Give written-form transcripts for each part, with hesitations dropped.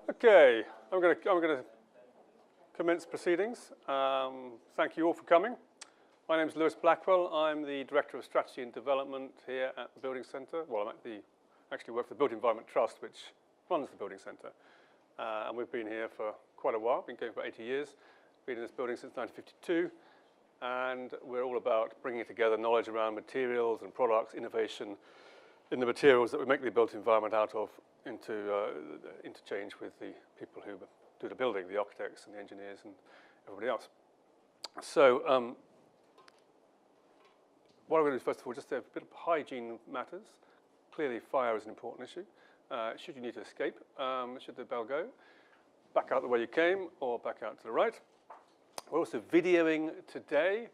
Okay, I'm going to commence proceedings. Thank you all for coming. My name is Lewis Blackwell. I'm the Director of Strategy and Development here at the Building Centre. Well, actually work for the Built Environment Trust, which runs the Building Centre. And we've been here for quite a while, been going for 80 years, been in this building since 1952. And we're all about bringing together knowledge around materials and products, innovation in the materials that we make the built environment out of into interchange with the people who do the building, the architects and the engineers and everybody else. So what I'm going to do first of all, just a bit of hygiene matters. Clearly fire is an important issue. Should you need to escape, should the bell go, back out the way you came or back out to the right. We're also videoing today,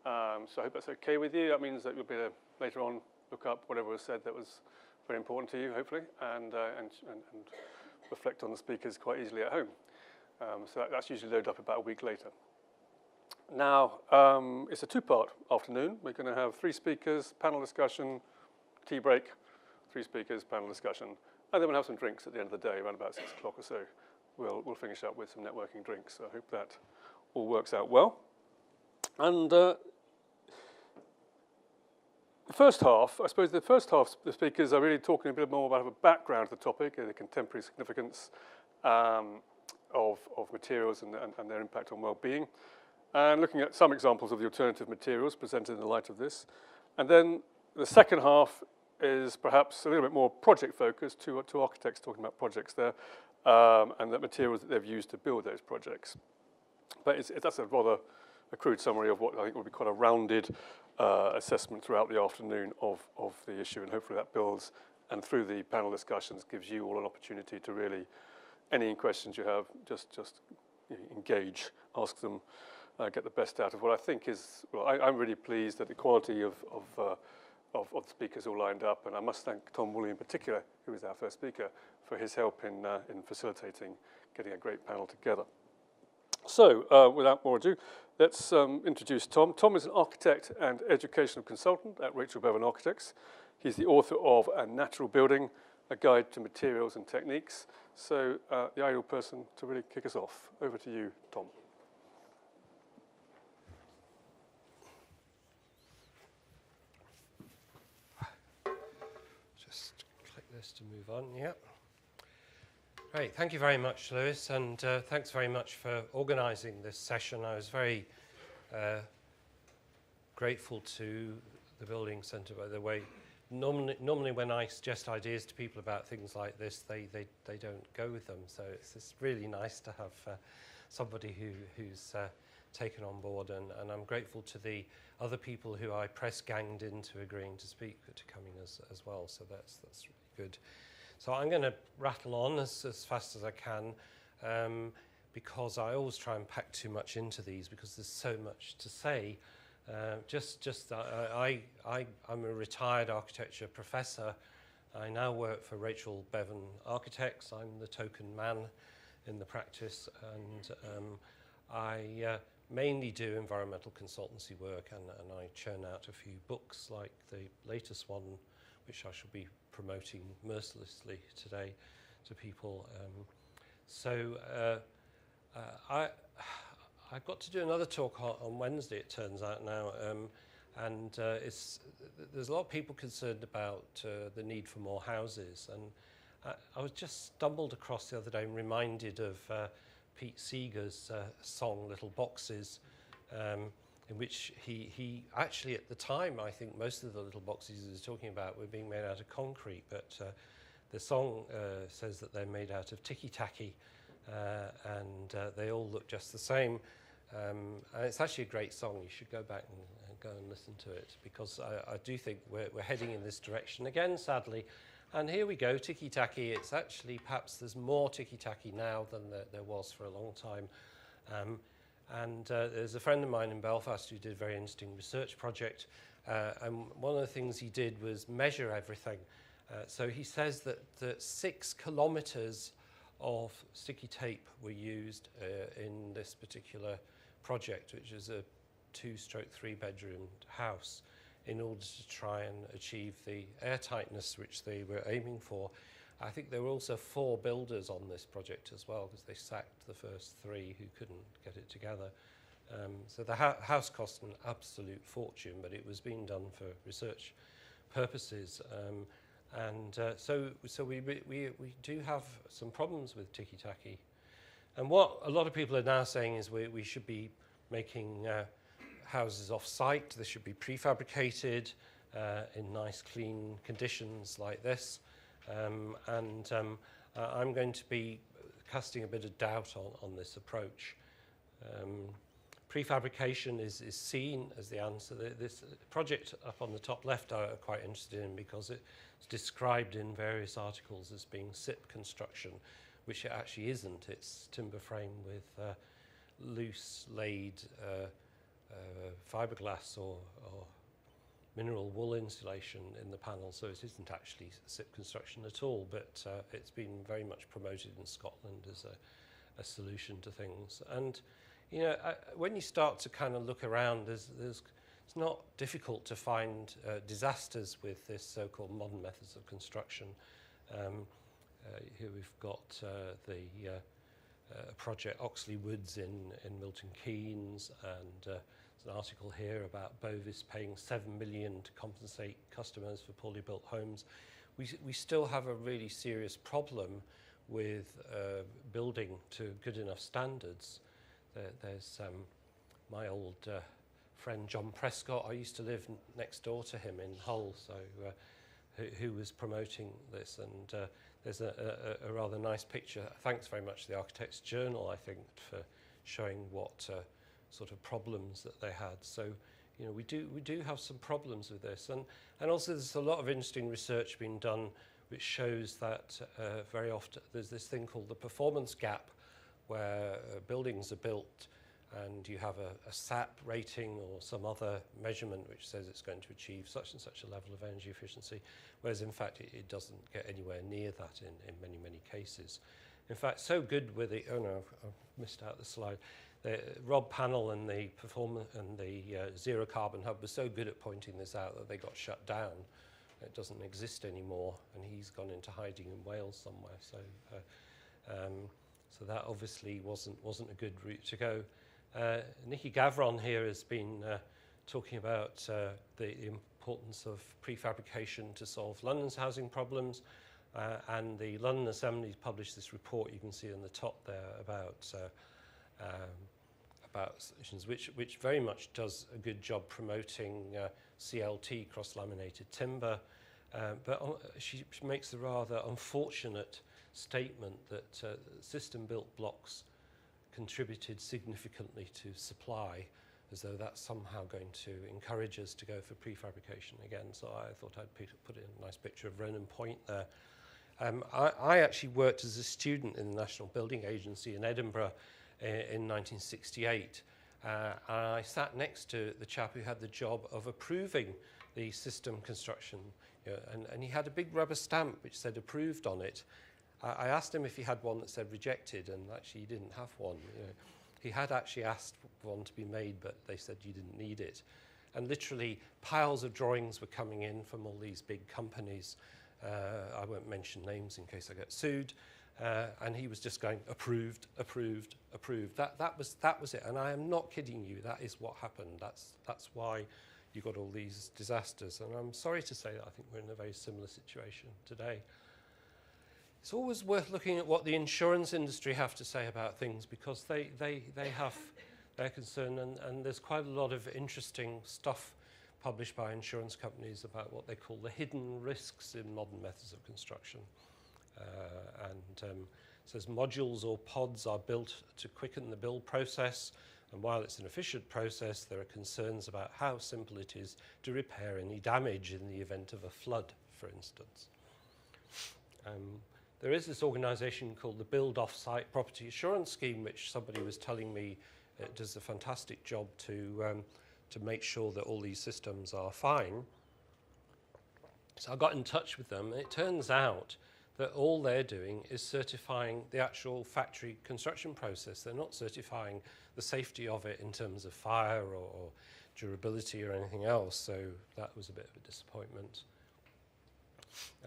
so I hope that's okay with you. That means that you'll be able to later on look up whatever was said that was very important to you, hopefully, and reflect on the speakers quite easily at home. So that's usually loaded up about a week later. Now, it's a two-part afternoon. We're going to have 3 speakers, panel discussion, tea break, 3 speakers, panel discussion, and then we'll have some drinks at the end of the day, around about 6 o'clock or so. We'll finish up with some networking drinks, so I hope that all works out well. And the first half, I suppose the speakers are really talking a bit more about a background to the topic, the contemporary significance of materials and their impact on well-being, and looking at some examples of the alternative materials presented in the light of this. And then the second half is perhaps a little bit more project-focused, two architects talking about projects there, and the materials that they've used to build those projects. But that's a rather crude summary of what I think will be quite a rounded assessment throughout the afternoon of the issue, and hopefully that builds, and through the panel discussions gives you all an opportunity to really, any questions you have, just engage, ask them, get the best out of what I think is, well, I'm really pleased at the quality of the speakers all lined up, and I must thank Tom Woolley in particular, who was our first speaker, for his help in facilitating getting a great panel together. So, without more ado, let's introduce Tom. Tom is an architect and educational consultant at Rachel Bevan Architects. He's the author of A Natural Building, A Guide to Materials and Techniques. So, the ideal person to really kick us off. Over to you, Tom. Just click this to move on, yeah. Great, thank you very much, Lewis, and thanks very much for organising this session. I was very grateful to the Building Centre by the way. Normally when I suggest ideas to people about things like this, they don't go with them. So it's really nice to have somebody who's taken on board, and I'm grateful to the other people who I press-ganged into agreeing to speak, to coming as well. So that's really good. So I'm going to rattle on as fast as I can, because I always try and pack too much into these because there's so much to say. I'm a retired architecture professor. I now work for Rachel Bevan Architects. I'm the token man in the practice, and I mainly do environmental consultancy work, and I churn out a few books like the latest one, which I shall be promoting mercilessly today to people. I've got to do another talk on Wednesday, it turns out now, and there's a lot of people concerned about the need for more houses, and I was just stumbled across the other day and reminded of Pete Seeger's song Little Boxes, in which he actually, at the time, I think most of the little boxes he was talking about were being made out of concrete, but the song says that they're made out of ticky-tacky, and they all look just the same. And it's actually a great song. You should go back and go and listen to it, because I do think we're heading in this direction again, sadly. And here we go, ticky-tacky. It's actually, perhaps there's more ticky-tacky now than there was for a long time. And there's a friend of mine in Belfast who did a very interesting research project, and one of the things he did was measure everything. So he says that 6 kilometres of sticky tape were used in this particular project, which is a 2/3 bedroom house, in order to try and achieve the air tightness which they were aiming for. I think there were also 4 builders on this project as well, because they sacked the first 3 who couldn't get it together. So the house cost an absolute fortune, but it was being done for research purposes. So we do have some problems with ticky-tacky. And what a lot of people are now saying is we should be making houses off-site. They should be prefabricated in nice, clean conditions like this. I'm going to be casting a bit of doubt on this approach. Prefabrication is seen as the answer. This project up on the top left I'm quite interested in because it's described in various articles as being SIP construction, which it actually isn't. It's timber frame with loose laid fiberglass or mineral wool insulation in the panel, so it isn't actually SIP construction at all, but it's been very much promoted in Scotland as a solution to things. And you know, when you start to kind of look around, it's not difficult to find disasters with this so-called modern methods of construction. Here we've got the project Oxley Woods in Milton Keynes, and there's an article here about Bovis paying £7 million to compensate customers for poorly built homes. We still have a really serious problem with building to good enough standards. There's my old friend John Prescott. I used to live next door to him in Hull, so who was promoting this, and there's a rather nice picture. Thanks very much to the Architects Journal, I think, for showing what sort of problems that they had. So, you know, we do have some problems with this, and also there's a lot of interesting research being done which shows that very often there's this thing called the performance gap, where buildings are built and you have a SAP rating or some other measurement which says it's going to achieve such and such a level of energy efficiency, whereas in fact it doesn't get anywhere near that in many, many cases. In fact, so good with the, oh no, I've missed out the slide. The Rob Panel and the Zero Carbon Hub was so good at pointing this out that they got shut down. It doesn't exist anymore, and he's gone into hiding in Wales somewhere. So that obviously wasn't a good route to go. Nicky Gavron here has been talking about the importance of prefabrication to solve London's housing problems, and the London Assembly published this report you can see on the top there about solutions, which very much does a good job promoting CLT, cross-laminated timber, but she makes a rather unfortunate statement that system-built blocks contributed significantly to supply, as though that's somehow going to encourage us to go for prefabrication again. So I thought I'd put in a nice picture of Ronan Point there. I actually worked as a student in the National Building Agency in Edinburgh in 1968. And I sat next to the chap who had the job of approving the system construction. You know, and he had a big rubber stamp which said approved on it. I asked him if he had one that said rejected, and actually he didn't have one. You know, he had actually asked for one to be made, but they said you didn't need it. And literally piles of drawings were coming in from all these big companies. I won't mention names in case I get sued. And he was just going approved, approved, approved. That was it. And I am not kidding you. That is what happened. That's why you got all these disasters. And I'm sorry to say that I think we're in a very similar situation today. It's always worth looking at what the insurance industry have to say about things, because they have their concern, and there's quite a lot of interesting stuff published by insurance companies about what they call the hidden risks in modern methods of construction. It says modules or pods are built to quicken the build process, and while it's an efficient process, there are concerns about how simple it is to repair any damage in the event of a flood, for instance. There is this organisation called the Build Off-Site Property Assurance Scheme, which somebody was telling me does a fantastic job to make sure that all these systems are fine. So I got in touch with them, and it turns out that all they're doing is certifying the actual factory construction process. They're not certifying the safety of it in terms of fire or durability or anything else, so that was a bit of a disappointment.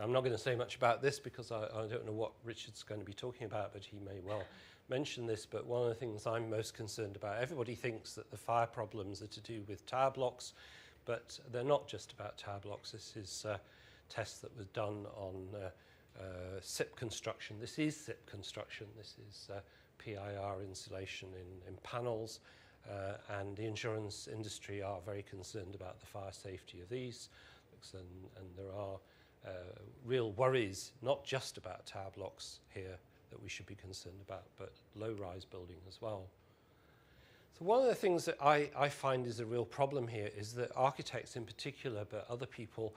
I'm not going to say much about this because I don't know what Richard's going to be talking about, but he may well mention this. But one of the things I'm most concerned about, everybody thinks that the fire problems are to do with tower blocks, but they're not just about tower blocks. This is a test that was done on SIP construction. This is SIP construction. This is PIR insulation in panels, and the insurance industry are very concerned about the fire safety of these. And there are real worries, not just about tower blocks here that we should be concerned about, but low-rise building as well. So one of the things that I find is a real problem here is that architects in particular, but other people,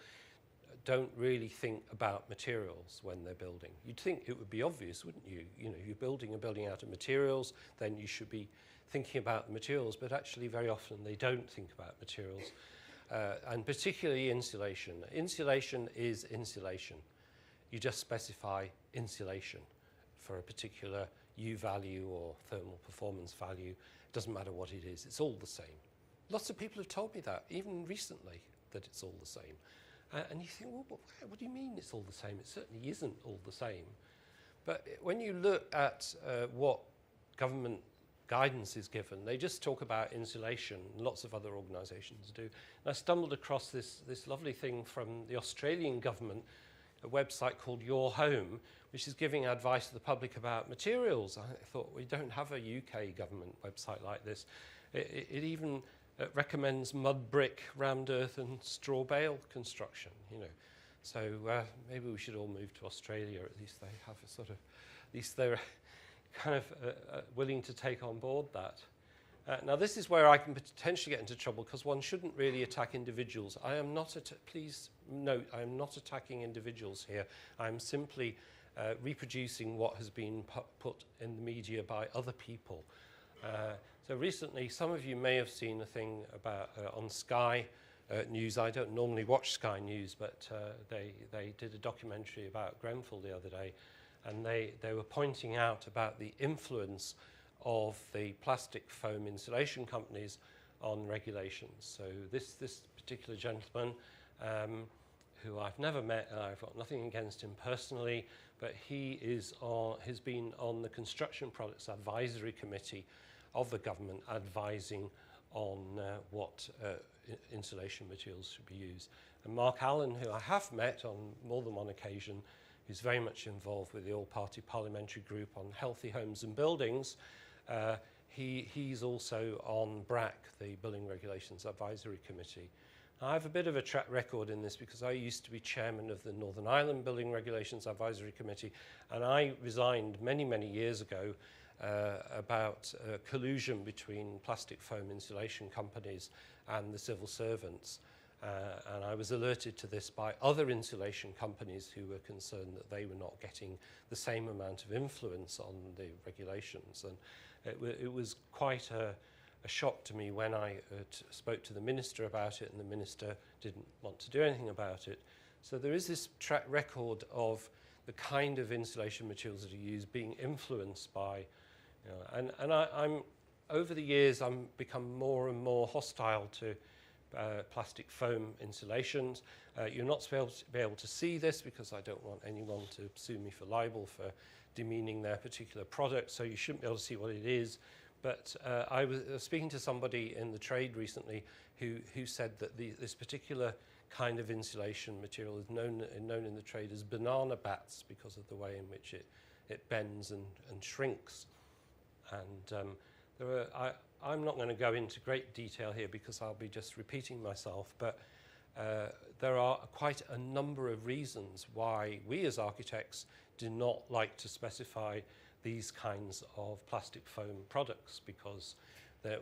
don't really think about materials when they're building. You'd think it would be obvious, wouldn't you? You know, you're building a building out of materials, then you should be thinking about the materials, but actually very often they don't think about materials. And particularly insulation. Insulation is insulation. You just specify insulation for a particular U value or thermal performance value. It doesn't matter what it is, it's all the same. Lots of people have told me that, even recently, that it's all the same. And you think, well, what do you mean it's all the same? It certainly isn't all the same. But when you look at what government guidance is given, they just talk about insulation. Lots of other organisations do. And I stumbled across this lovely thing from the Australian government, a website called Your Home, which is giving advice to the public about materials. I thought, we don't have a UK government website like this. It even recommends mud brick, rammed earth and straw bale construction, you know. So maybe we should all move to Australia. At least they have a sort of, at least they're kind of willing to take on board that. Now this is where I can potentially get into trouble because one shouldn't really attack individuals. I am not, please note, I am not attacking individuals here. I am simply reproducing what has been put in the media by other people. So recently, some of you may have seen a thing about on Sky News. I don't normally watch Sky News, but they did a documentary about Grenfell the other day, and they were pointing out about the influence of the plastic foam insulation companies on regulations. So this particular gentleman, who I've never met, and I've got nothing against him personally, but he has been on the Construction Products Advisory Committee of the government advising on what insulation materials should be used. And Mark Allen, who I have met on more than one occasion, who's very much involved with the all-party parliamentary group on healthy homes and buildings, he's also on BRAC, the Building Regulations Advisory Committee. Now, I have a bit of a track record in this because I used to be chairman of the Northern Ireland Building Regulations Advisory Committee, and I resigned many, many years ago about collusion between plastic foam insulation companies and the civil servants. And I was alerted to this by other insulation companies who were concerned that they were not getting the same amount of influence on the regulations. And it was quite a shock to me when I spoke to the minister about it, and the minister didn't want to do anything about it. So there is this track record of the kind of insulation materials that are used being influenced by, you know, and I'm over the years I'm become more and more hostile to plastic foam insulations. You're not supposed to be able to see this because I don't want anyone to sue me for libel for demeaning their particular product, so you shouldn't be able to see what it is. But I was speaking to somebody in the trade recently who said that this particular kind of insulation material is known in the trade as banana bats because of the way in which it bends and shrinks. And I'm not going to go into great detail here because I'll be just repeating myself, but there are quite a number of reasons why we as architects do not like to specify these kinds of plastic foam products because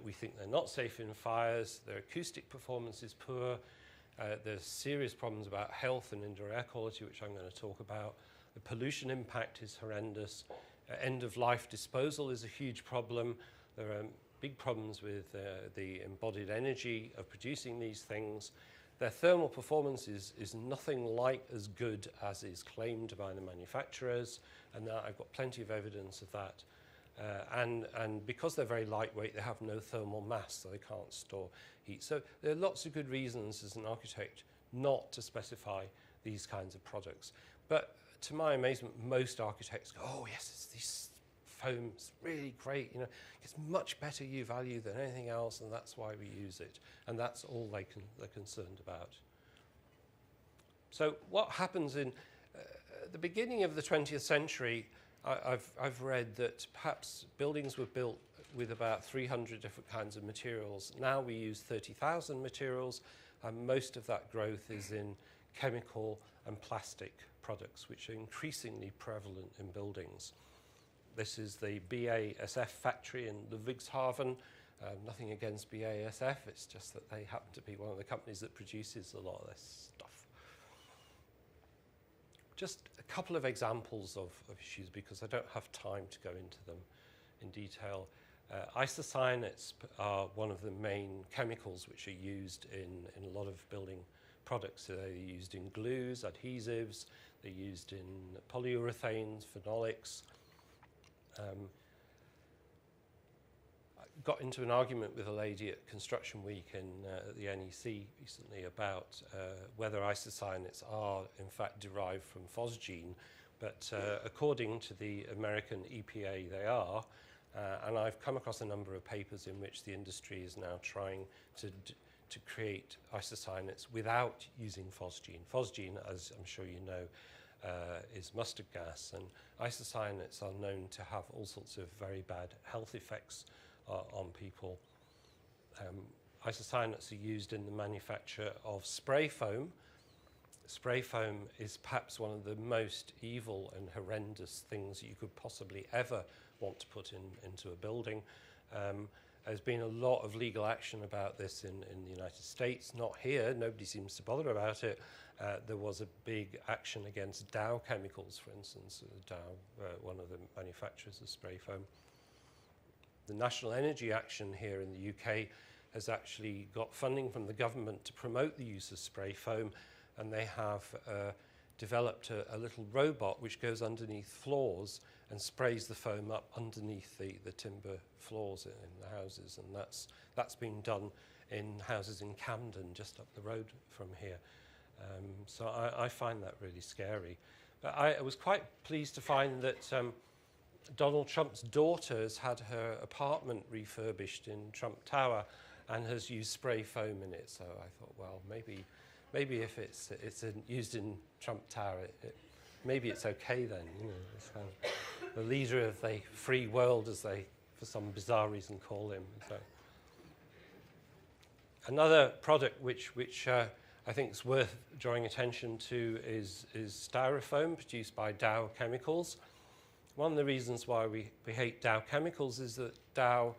we think they're not safe in fires, their acoustic performance is poor, there's serious problems about health and indoor air quality, which I'm going to talk about. The pollution impact is horrendous. End-of-life disposal is a huge problem. There are big problems with the embodied energy of producing these things. Their thermal performance is nothing like as good as is claimed by the manufacturers, and I've got plenty of evidence of that. And because they're very lightweight, they have no thermal mass, so they can't store heat. So there are lots of good reasons as an architect not to specify these kinds of products. But to my amazement, most architects go, oh yes, it's these foam's really great, you know, it's much better U value than anything else, and that's why we use it. And that's all they're concerned about. So what happens in the beginning of the 20th century, I've read that perhaps buildings were built with about 300 different kinds of materials. Now we use 30,000 materials, and most of that growth is in chemical and plastic products, which are increasingly prevalent in buildings. This is the BASF factory in Ludwigshafen. Nothing against BASF, it's just that they happen to be one of the companies that produces a lot of this stuff. Just a couple of examples of issues, because I don't have time to go into them in detail. Isocyanates are one of the main chemicals which are used in a lot of building products. So they're used in glues, adhesives, they're used in polyurethanes, phenolics. I got into an argument with a lady at Construction Week at the NEC recently about whether isocyanates are in fact derived from phosgene, but according to the American EPA they are, and I've come across a number of papers in which the industry is now trying to create isocyanates without using phosgene. Phosgene, as I'm sure you know, is mustard gas, and isocyanates are known to have all sorts of very bad health effects on people. Isocyanates are used in the manufacture of spray foam. Spray foam is perhaps one of the most evil and horrendous things you could possibly ever want to put into a building. There's been a lot of legal action about this in the United States, not here, nobody seems to bother about it. There was a big action against Dow Chemicals, for instance, Dow, one of the manufacturers of spray foam. The National Energy Action here in the UK has actually got funding from the government to promote the use of spray foam, and they have developed a little robot which goes underneath floors and sprays the foam up underneath the timber floors in the houses, and that's been done in houses in Camden, just up the road from here. So I find that really scary. But I was quite pleased to find that Donald Trump's daughter has had her apartment refurbished in Trump Tower and has used spray foam in it. So I thought, well, maybe if it's used in Trump Tower, maybe it's okay then. You know, it's kind of the leader of the free world, as they, for some bizarre reason, call him. So another product which I think is worth drawing attention to is styrofoam produced by Dow Chemicals. One of the reasons why we hate Dow Chemicals is that Dow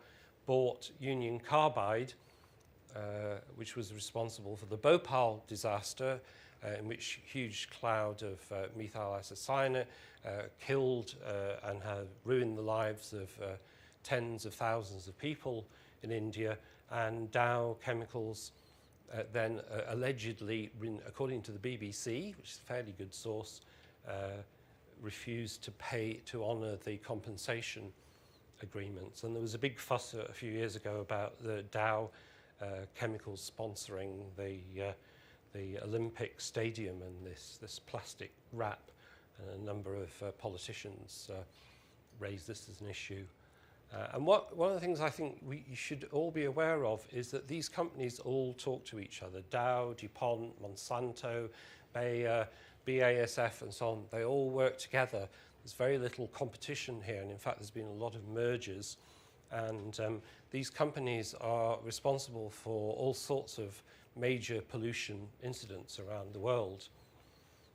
bought Union Carbide, which was responsible for the Bhopal disaster, in which a huge cloud of methyl isocyanate killed and had ruined the lives of tens of thousands of people in India. And Dow Chemicals then allegedly, according to the BBC, which is a fairly good source, refused to honour the compensation agreements. And there was a big fuss a few years ago about the Dow Chemicals sponsoring the Olympic Stadium and this plastic wrap, and a number of politicians raised this as an issue. And one of the things I think you should all be aware of is that these companies all talk to each other. Dow, DuPont, Monsanto, Bayer, BASF and so on, they all work together. There's very little competition here, and in fact there's been a lot of mergers, and these companies are responsible for all sorts of major pollution incidents around the world.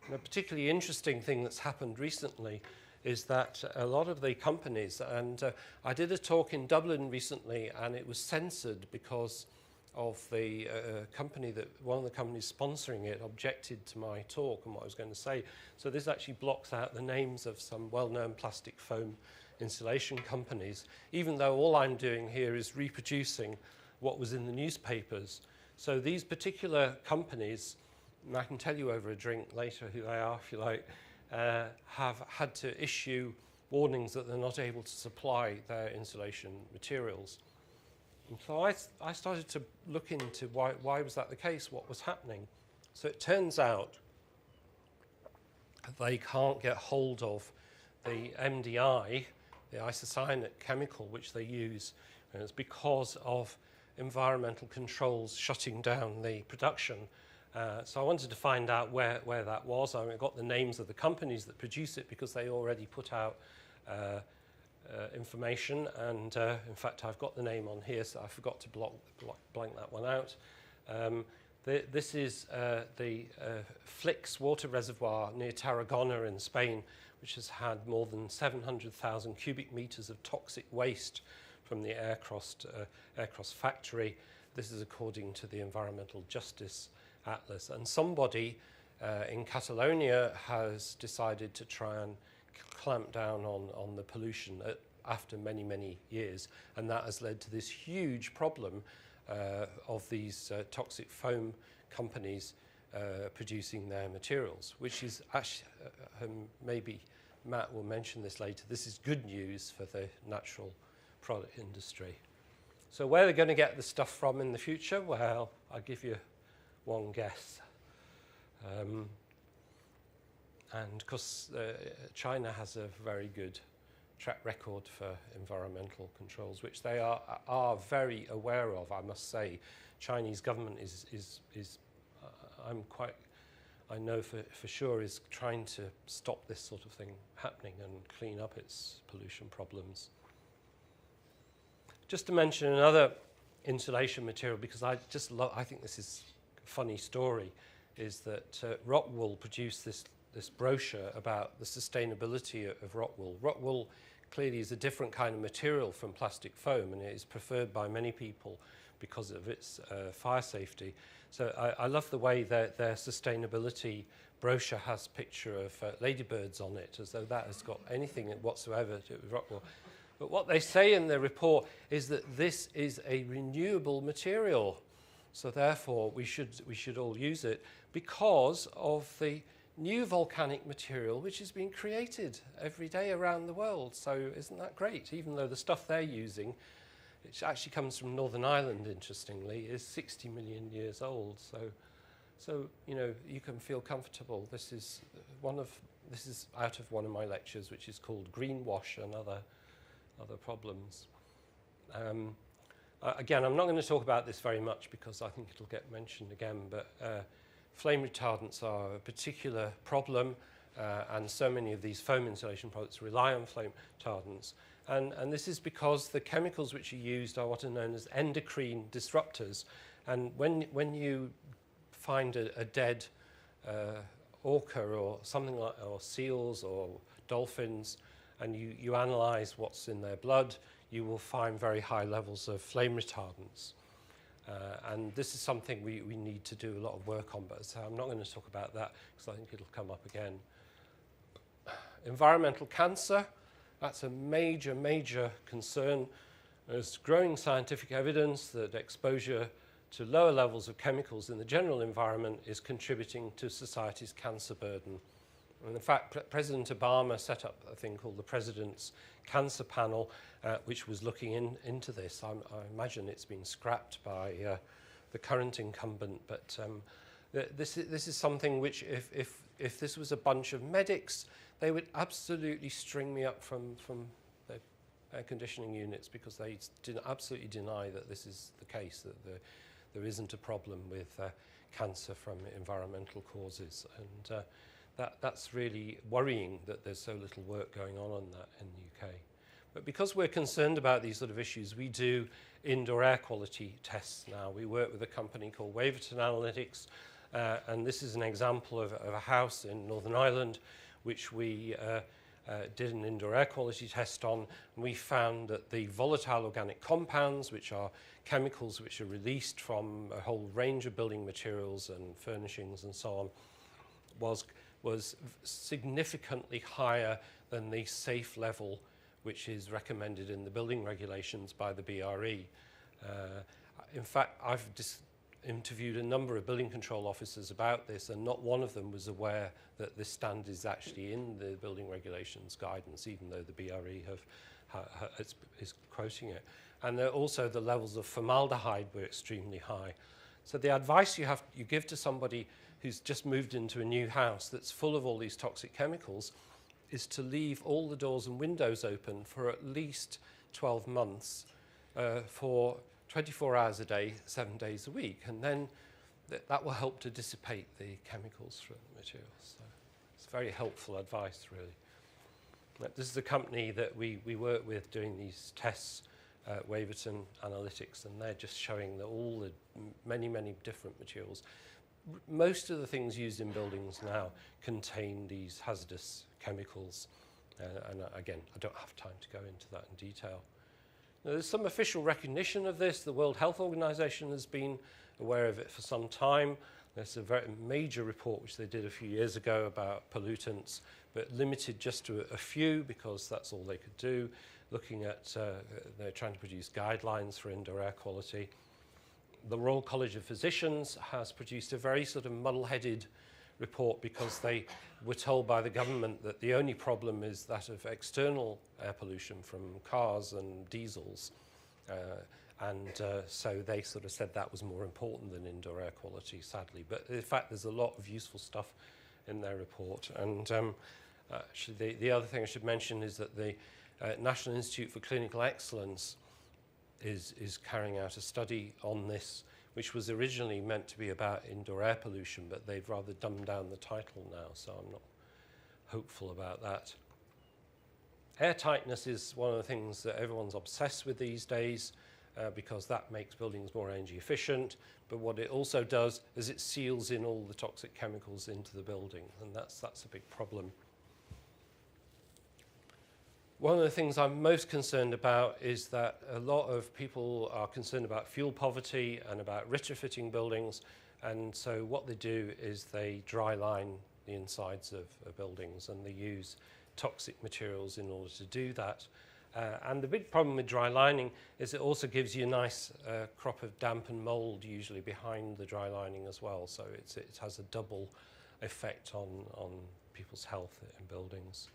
And a particularly interesting thing that's happened recently is that a lot of the companies, and I did a talk in Dublin recently and it was censored because of the company that, one of the companies sponsoring it objected to my talk and what I was going to say. So this actually blocks out the names of some well-known plastic foam insulation companies, even though all I'm doing here is reproducing what was in the newspapers. So these particular companies, and I can tell you over a drink later who they are if you like, have had to issue warnings that they're not able to supply their insulation materials. And so I started to look into why was that the case, what was happening. So it turns out they can't get hold of the MDI, the isocyanate chemical which they use, and it's because of environmental controls shutting down the production. So I wanted to find out where that was. I got the names of the companies that produce it because they already put out information, and in fact I've got the name on here, so I forgot to blank that one out. This is the Flix water reservoir near Tarragona in Spain, which has had more than 700,000 cubic meters of toxic waste from the Aircross factory. This is according to the Environmental Justice Atlas. And somebody in Catalonia has decided to try and clamp down on the pollution after many, many years. And that has led to this huge problem of these toxic foam companies producing their materials, which is actually, maybe Matt will mention this later, this is good news for the natural product industry. So where they're going to get the stuff from in the future? Well, I'll give you one guess. And because China has a very good track record for environmental controls, which they are very aware of, I must say. Chinese government is I know for sure is trying to stop this sort of thing happening and clean up its pollution problems. Just to mention another insulation material, because I think this is a funny story, is that Rockwool produced this brochure about the sustainability of Rockwool. Rockwool clearly is a different kind of material from plastic foam, and it is preferred by many people because of its fire safety. So I love the way that their sustainability brochure has a picture of ladybirds on it, as though that has got anything whatsoever to do with Rockwool. But what they say in the report is that this is a renewable material. So therefore, we should all use it because of the new volcanic material which is being created every day around the world. So isn't that great? Even though the stuff they're using, which actually comes from Northern Ireland, interestingly, is 60 million years old. So you know, you can feel comfortable. This is out of one of my lectures, which is called Greenwash and other problems. Again, I'm not going to talk about this very much because I think it'll get mentioned again, but flame retardants are a particular problem, and so many of these foam insulation products rely on flame retardants. And this is because the chemicals which are used are what are known as endocrine disruptors. And when you find a dead orca or something like, or seals or dolphins, and you analyze what's in their blood, you will find very high levels of flame retardants. And this is something we need to do a lot of work on, but so I'm not going to talk about that because I think it'll come up again. Environmental cancer, that's a major, major concern. There's growing scientific evidence that exposure to lower levels of chemicals in the general environment is contributing to society's cancer burden. And in fact, President Obama set up a thing called the President's Cancer Panel, which was looking into this. I imagine it's been scrapped by the current incumbent, but this is something which, if this was a bunch of medics, they would absolutely string me up from the air conditioning units because they absolutely deny that this is the case, that there isn't a problem with cancer from environmental causes. And that's really worrying that there's so little work going on that in the UK. But because we're concerned about these sort of issues, we do indoor air quality tests now. We work with a company called Waverton Analytics, and this is an example of a house in Northern Ireland which we did an indoor air quality test on. And we found that the volatile organic compounds, which are chemicals which are released from a whole range of building materials and furnishings and so on, was significantly higher than the safe level which is recommended in the building regulations by the BRE. In fact, I've interviewed a number of building control officers about this, and not one of them was aware that this standard is actually in the building regulations guidance, even though the BRE is quoting it. And also the levels of formaldehyde were extremely high. So the advice you give to somebody who's just moved into a new house that's full of all these toxic chemicals is to leave all the doors and windows open for at least 12 months for 24 hours a day, 7 days a week. And then that will help to dissipate the chemicals from the materials. So it's very helpful advice, really. This is a company that we work with doing these tests, Waverton Analytics, and they're just showing that all the many, many different materials. Most of the things used in buildings now contain these hazardous chemicals. And again, I don't have time to go into that in detail. Now, there's some official recognition of this. The World Health Organization has been aware of it for some time. There's a very major report which they did a few years ago about pollutants, but limited just to a few because that's all they could do, looking at, they're trying to produce guidelines for indoor air quality. The Royal College of Physicians has produced a very sort of muddle-headed report because they were told by the government that the only problem is that of external air pollution from cars and diesels. So they sort of said that was more important than indoor air quality, sadly. But in fact, there's a lot of useful stuff in their report. And actually, the other thing I should mention is that the National Institute for Clinical Excellence is carrying out a study on this, which was originally meant to be about indoor air pollution, but they've rather dumbed down the title now, so I'm not hopeful about that. Air tightness is one of the things that everyone's obsessed with these days because that makes buildings more energy efficient, but what it also does is it seals in all the toxic chemicals into the building, and that's a big problem. One of the things I'm most concerned about is that a lot of people are concerned about fuel poverty and about retrofitting buildings, and so what they do is they dry line the insides of buildings and they use toxic materials in order to do that. And the big problem with dry lining is it also gives you a nice crop of damp and mold usually behind the dry lining as well, so it has a double effect on people's health in buildings.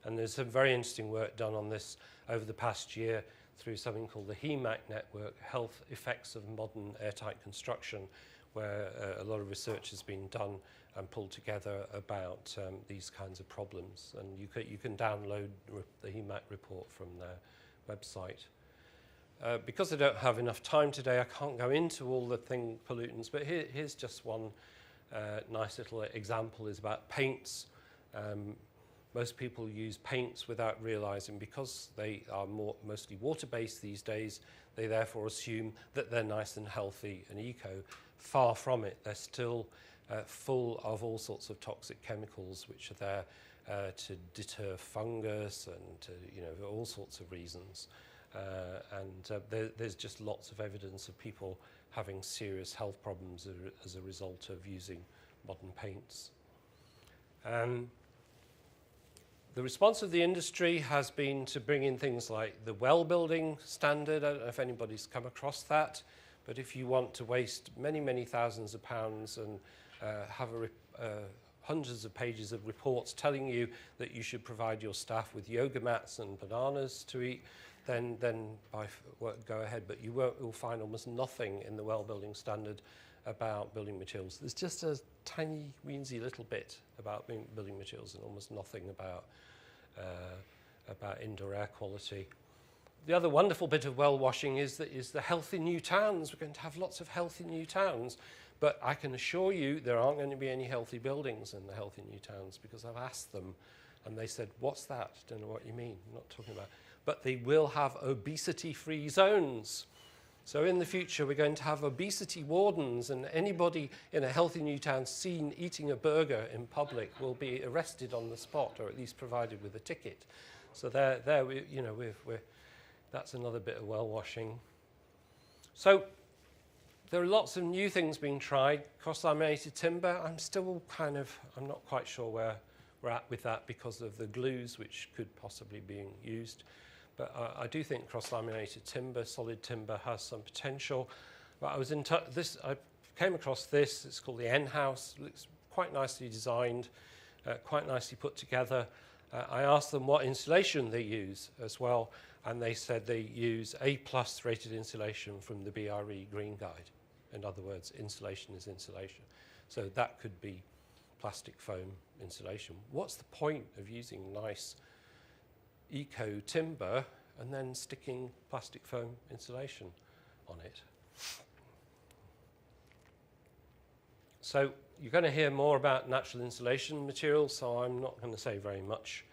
And there's some very interesting work done on this over the past year through something called the HEMAC network, Health Effects of Modern Airtight Construction, where a lot of research has been done and pulled together about these kinds of problems. And you can download the HEMAC report from their website. Because I don't have enough time today, I can't go into all the pollutants, but here's just one nice little example is about paints. Most people use paints without realizing because they are mostly water-based these days, they therefore assume that they're nice and healthy and eco. Far from it. They're still full of all sorts of toxic chemicals which are there to deter fungus and to, for all sorts of reasons. There's just lots of evidence of people having serious health problems as a result of using modern paints. The response of the industry has been to bring in things like the well building standard. I don't know if anybody's come across that, but if you want to waste many, many thousands of pounds and have hundreds of pages of reports telling you that you should provide your staff with yoga mats and bananas to eat, then go ahead. But you'll find almost nothing in the well building standard about building materials. There's just a tiny, weensy little bit about building materials and almost nothing about indoor air quality. The other wonderful bit of well washing is the healthy new towns. We're going to have lots of healthy new towns, but I can assure you there aren't going to be any healthy buildings in the healthy new towns because I've asked them and they said, what's that? Don't know what you mean. I'm not talking about. But they will have obesity-free zones. So in the future, we're going to have obesity wardens, and anybody in a healthy new town seen eating a burger in public will be arrested on the spot, or at least provided with a ticket. So that's another bit of well washing. So there are lots of new things being tried. Cross-laminated timber, I'm not quite sure where we're at with that because of the glues which could possibly be used. But I do think cross-laminated timber, solid timber, has some potential. But I came across this. It's called the N House. It looks quite nicely designed, quite nicely put together. I asked them what insulation they use as well, and they said they use A+ rated insulation from the BRE Green Guide. In other words, insulation is insulation. So that could be plastic foam insulation. What's the point of using nice eco timber and then sticking plastic foam insulation on it? So you're going to hear more about natural insulation materials, so I'm not going to say very much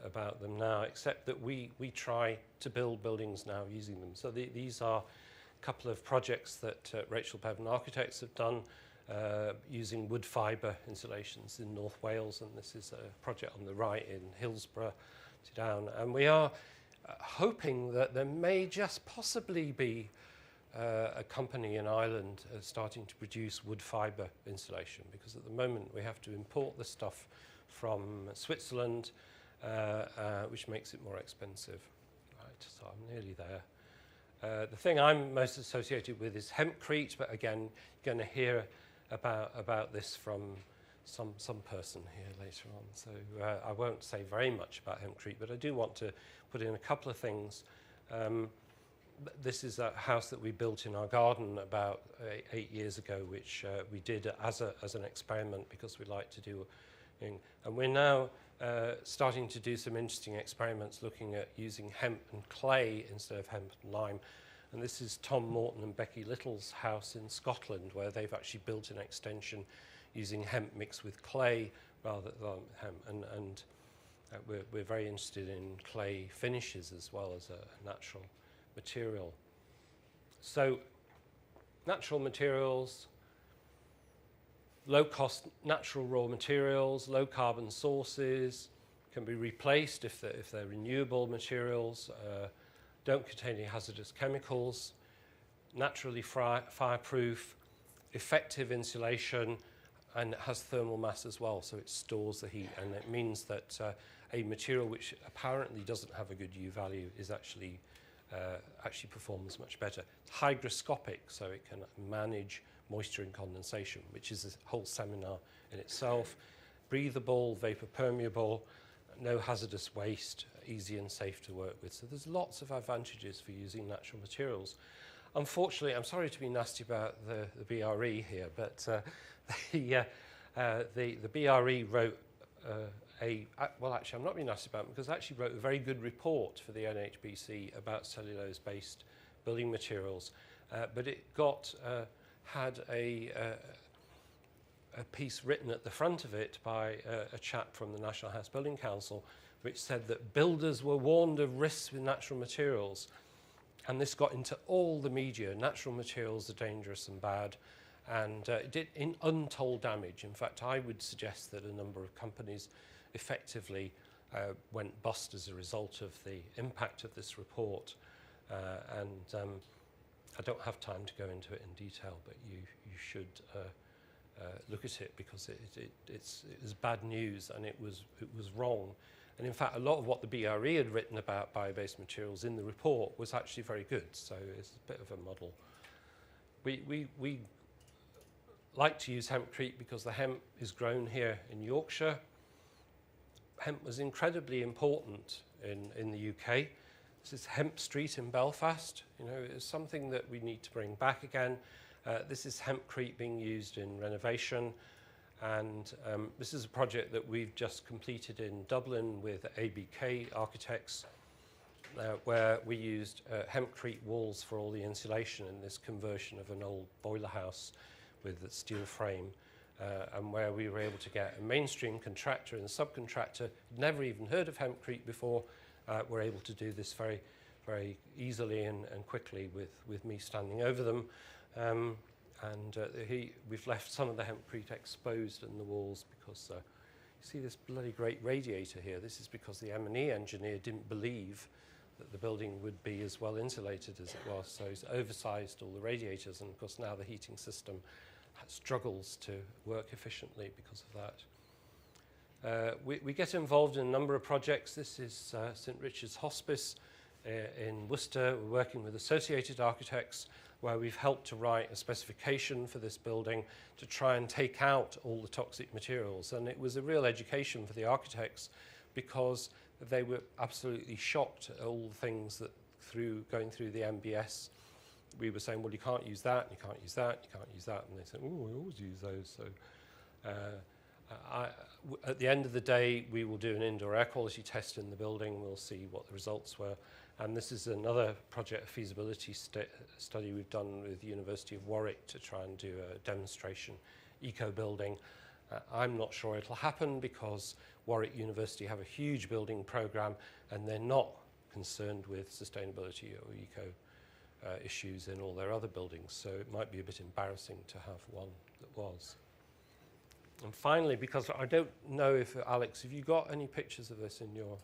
about them now, except that we try to build buildings now using them. So these are a couple of projects that Rachel Bevan Architects have done using wood fibre insulations in North Wales, and this is a project on the right in Hillsborough down. And we are hoping that there may just possibly be a company in Ireland starting to produce wood fibre insulation, because at the moment we have to import the stuff from Switzerland, which makes it more expensive. Right, so I'm nearly there. The thing I'm most associated with is hempcrete, but again, you're going to hear about this from some person here later on. So I won't say very much about hempcrete, but I do want to put in a couple of things. This is a house that we built in our garden about 8 years ago, which we did as an experiment because we like to do. And we're now starting to do some interesting experiments looking at using hemp and clay instead of hemp and lime. And this is Tom Morton and Becky Little's house in Scotland, where they've actually built an extension using hemp mixed with clay rather than hemp. And we're very interested in clay finishes as well as a natural material. So natural materials, low cost natural raw materials, low carbon sources, can be replaced if they're renewable materials, don't contain any hazardous chemicals, naturally fireproof, effective insulation, and it has thermal mass as well, so it stores the heat, and it means that a material which apparently doesn't have a good U value is actually performs much better. It's hygroscopic, so it can manage moisture and condensation, which is a whole seminar in itself. Breathable, vapor permeable, no hazardous waste, easy and safe to work with. So there's lots of advantages for using natural materials. Unfortunately, I'm sorry to be nasty about the BRE here, but the BRE wrote well, actually, I'm not being nasty about it, because I actually wrote a very good report for the NHBC about cellulose-based building materials, but it had a piece written at the front of it by a chap from the National House Building Council, which said that builders were warned of risks with natural materials, and this got into all the media. Natural materials are dangerous and bad, and it did untold damage. In fact, I would suggest that a number of companies effectively went bust as a result of the impact of this report. I don't have time to go into it in detail, but you should look at it, because it was bad news, and it was wrong. And in fact, a lot of what the BRE had written about bio-based materials in the report was actually very good, so it's a bit of a muddle. We like to use hempcrete because the hemp is grown here in Yorkshire. Hemp was incredibly important in the UK. This is Hemp Street in Belfast. You know, it's something that we need to bring back again. This is hempcrete being used in renovation, and this is a project that we've just completed in Dublin with ABK Architects, where we used hempcrete walls for all the insulation in this conversion of an old boiler house with a steel frame, and where we were able to get a mainstream contractor and a subcontractor, never even heard of hempcrete before, were able to do this very, very easily and quickly with me standing over them. We've left some of the hempcrete exposed in the walls because you see this bloody great radiator here. This is because the M&E engineer didn't believe that the building would be as well insulated as it was, so he's oversized all the radiators, and of course now the heating system struggles to work efficiently because of that. We get involved in a number of projects. This is St Richard's Hospice in Worcester. We're working with Associated Architects, where we've helped to write a specification for this building to try and take out all the toxic materials. And it was a real education for the architects, because they were absolutely shocked at all the things that going through the MBS we were saying, well, you can't use that, you can't use that, you can't use that. And they said, oh, we always use those. So at the end of the day, we will do an indoor air quality test in the building. We'll see what the results were. And this is another project feasibility study we've done with the University of Warwick to try and do a demonstration eco-building. I'm not sure it'll happen because Warwick University have a huge building program and they're not concerned with sustainability or eco issues in all their other buildings. So it might be a bit embarrassing to have one that was. And finally, because I don't know if, Alex, have you got any pictures of this in your...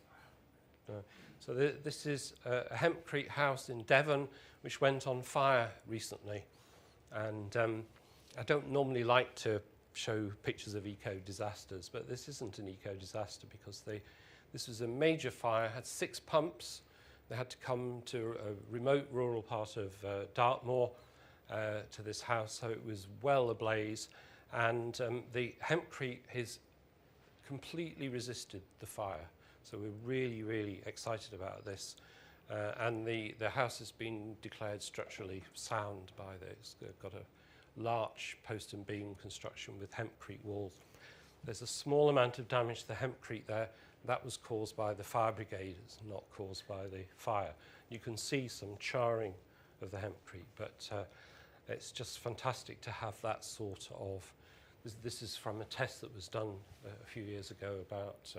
No. So this is a hempcrete house in Devon, which went on fire recently. And I don't normally like to show pictures of eco-disasters, but this isn't an eco-disaster because this was a major fire, had 6 pumps. They had to come to a remote rural part of Dartmoor to this house, so it was well ablaze. And the hempcrete has completely resisted the fire. So we're really, really excited about this. And the house has been declared structurally sound by this. It's got a large post and beam construction with hempcrete walls. There's a small amount of damage to the hempcrete there. That was caused by the fire brigade. It's not caused by the fire. You can see some charring of the hempcrete, but it's just fantastic to have that sort of... This is from a test that was done a few years ago about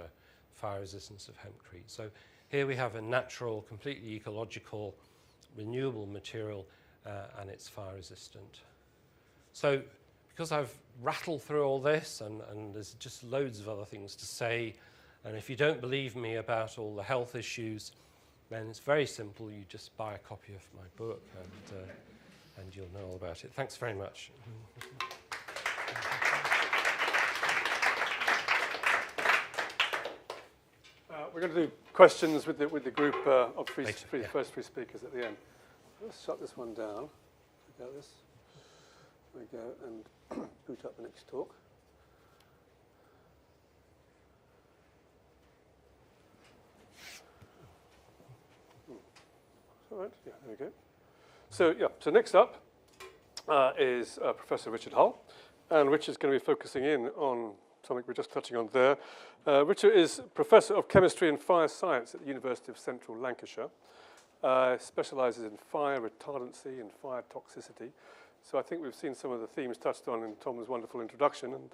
fire resistance of hempcrete. So here we have a natural, completely ecological, renewable material, and it's fire resistant. So because I've rattled through all this, and there's just loads of other things to say, and if you don't believe me about all the health issues, then it's very simple. You just buy a copy of my book, and you'll know all about it. Thanks very much. We're going to do questions with the group of first three speakers at the end. Let's shut this one down. Check out this. There we go, and boot up the next talk. All right, yeah, there we go. So next up is Professor Richard Hull, and Richard's going to be focusing in on something we're just touching on there. Richard is Professor of Chemistry and Fire Science at the University of Central Lancashire. Specialises in fire retardancy and fire toxicity. So I think we've seen some of the themes touched on in Tom's wonderful introduction, and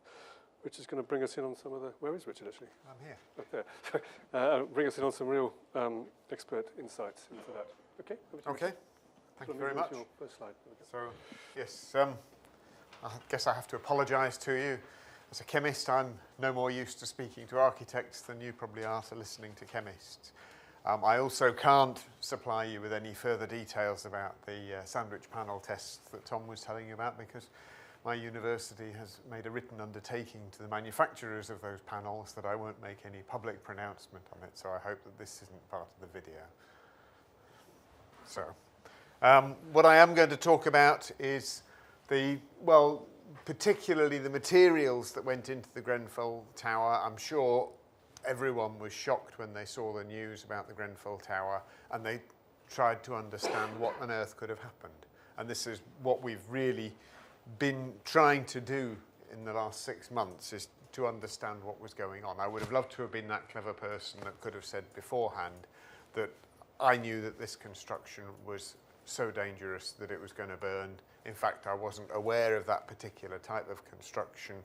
Richard's going to bring us in on some of the... Where is Richard, actually? I'm here. Up there. Bring us in on some real expert insights into that. Okay? Okay. Thank you very much. Your first slide. So, yes, I guess I have to apologise to you. As a chemist, I'm no more used to speaking to architects than you probably are to listening to chemists. I also can't supply you with any further details about the sandwich panel tests that Tom was telling you about, because my university has made a written undertaking to the manufacturers of those panels that I won't make any public pronouncement on it, so I hope that this isn't part of the video. So, what I am going to talk about is particularly the materials that went into the Grenfell Tower. I'm sure everyone was shocked when they saw the news about the Grenfell Tower, and they tried to understand what on earth could have happened. And this is what we've really been trying to do in the last 6 months, is to understand what was going on. I would have loved to have been that clever person that could have said beforehand that I knew that this construction was so dangerous that it was going to burn. In fact, I wasn't aware of that particular type of construction.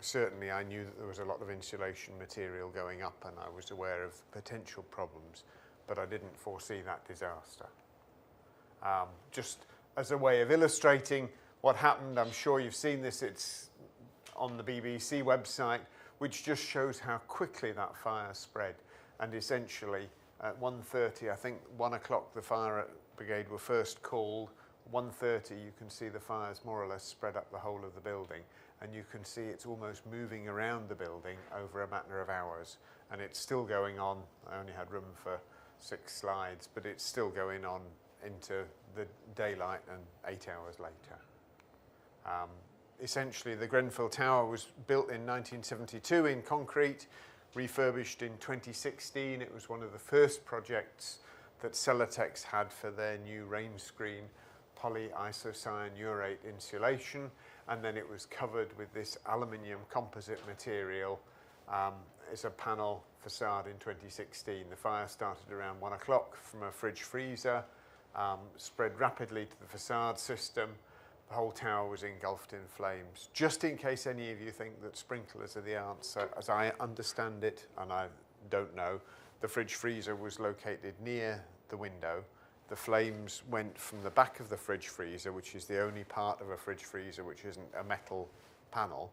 Certainly, I knew that there was a lot of insulation material going up, and I was aware of potential problems, but I didn't foresee that disaster. Just as a way of illustrating what happened, I'm sure you've seen this, it's on the BBC website, which just shows how quickly that fire spread. And essentially, at 1:30, I think 1 o'clock, the fire brigade were first called. 1:30, you can see the fires more or less spread up the whole of the building, and you can see it's almost moving around the building over a matter of hours, and it's still going on. I only had room for 6 slides, but it's still going on into the daylight and 8 hours later. Essentially, the Grenfell Tower was built in 1972 in concrete, refurbished in 2016. It was one of the first projects that Celotex had for their new rain screen polyisocyanurate insulation, and then it was covered with this aluminium composite material. It's a panel facade in 2016. The fire started around 1 o'clock from a fridge freezer, spread rapidly to the facade system. The whole tower was engulfed in flames. Just in case any of you think that sprinklers are the answer, as I understand it, and I don't know, the fridge freezer was located near the window. The flames went from the back of the fridge freezer, which is the only part of a fridge freezer which isn't a metal panel.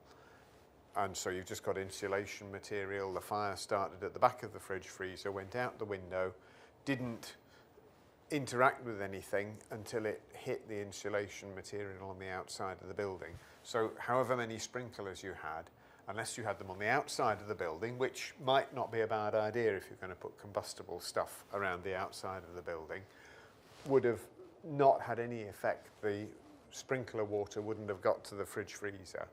And so you've just got insulation material. The fire started at the back of the fridge freezer, went out the window, didn't interact with anything until it hit the insulation material on the outside of the building. So however many sprinklers you had, unless you had them on the outside of the building, which might not be a bad idea if you're going to put combustible stuff around the outside of the building, would have not had any effect. The sprinkler water wouldn't have got to the fridge freezer.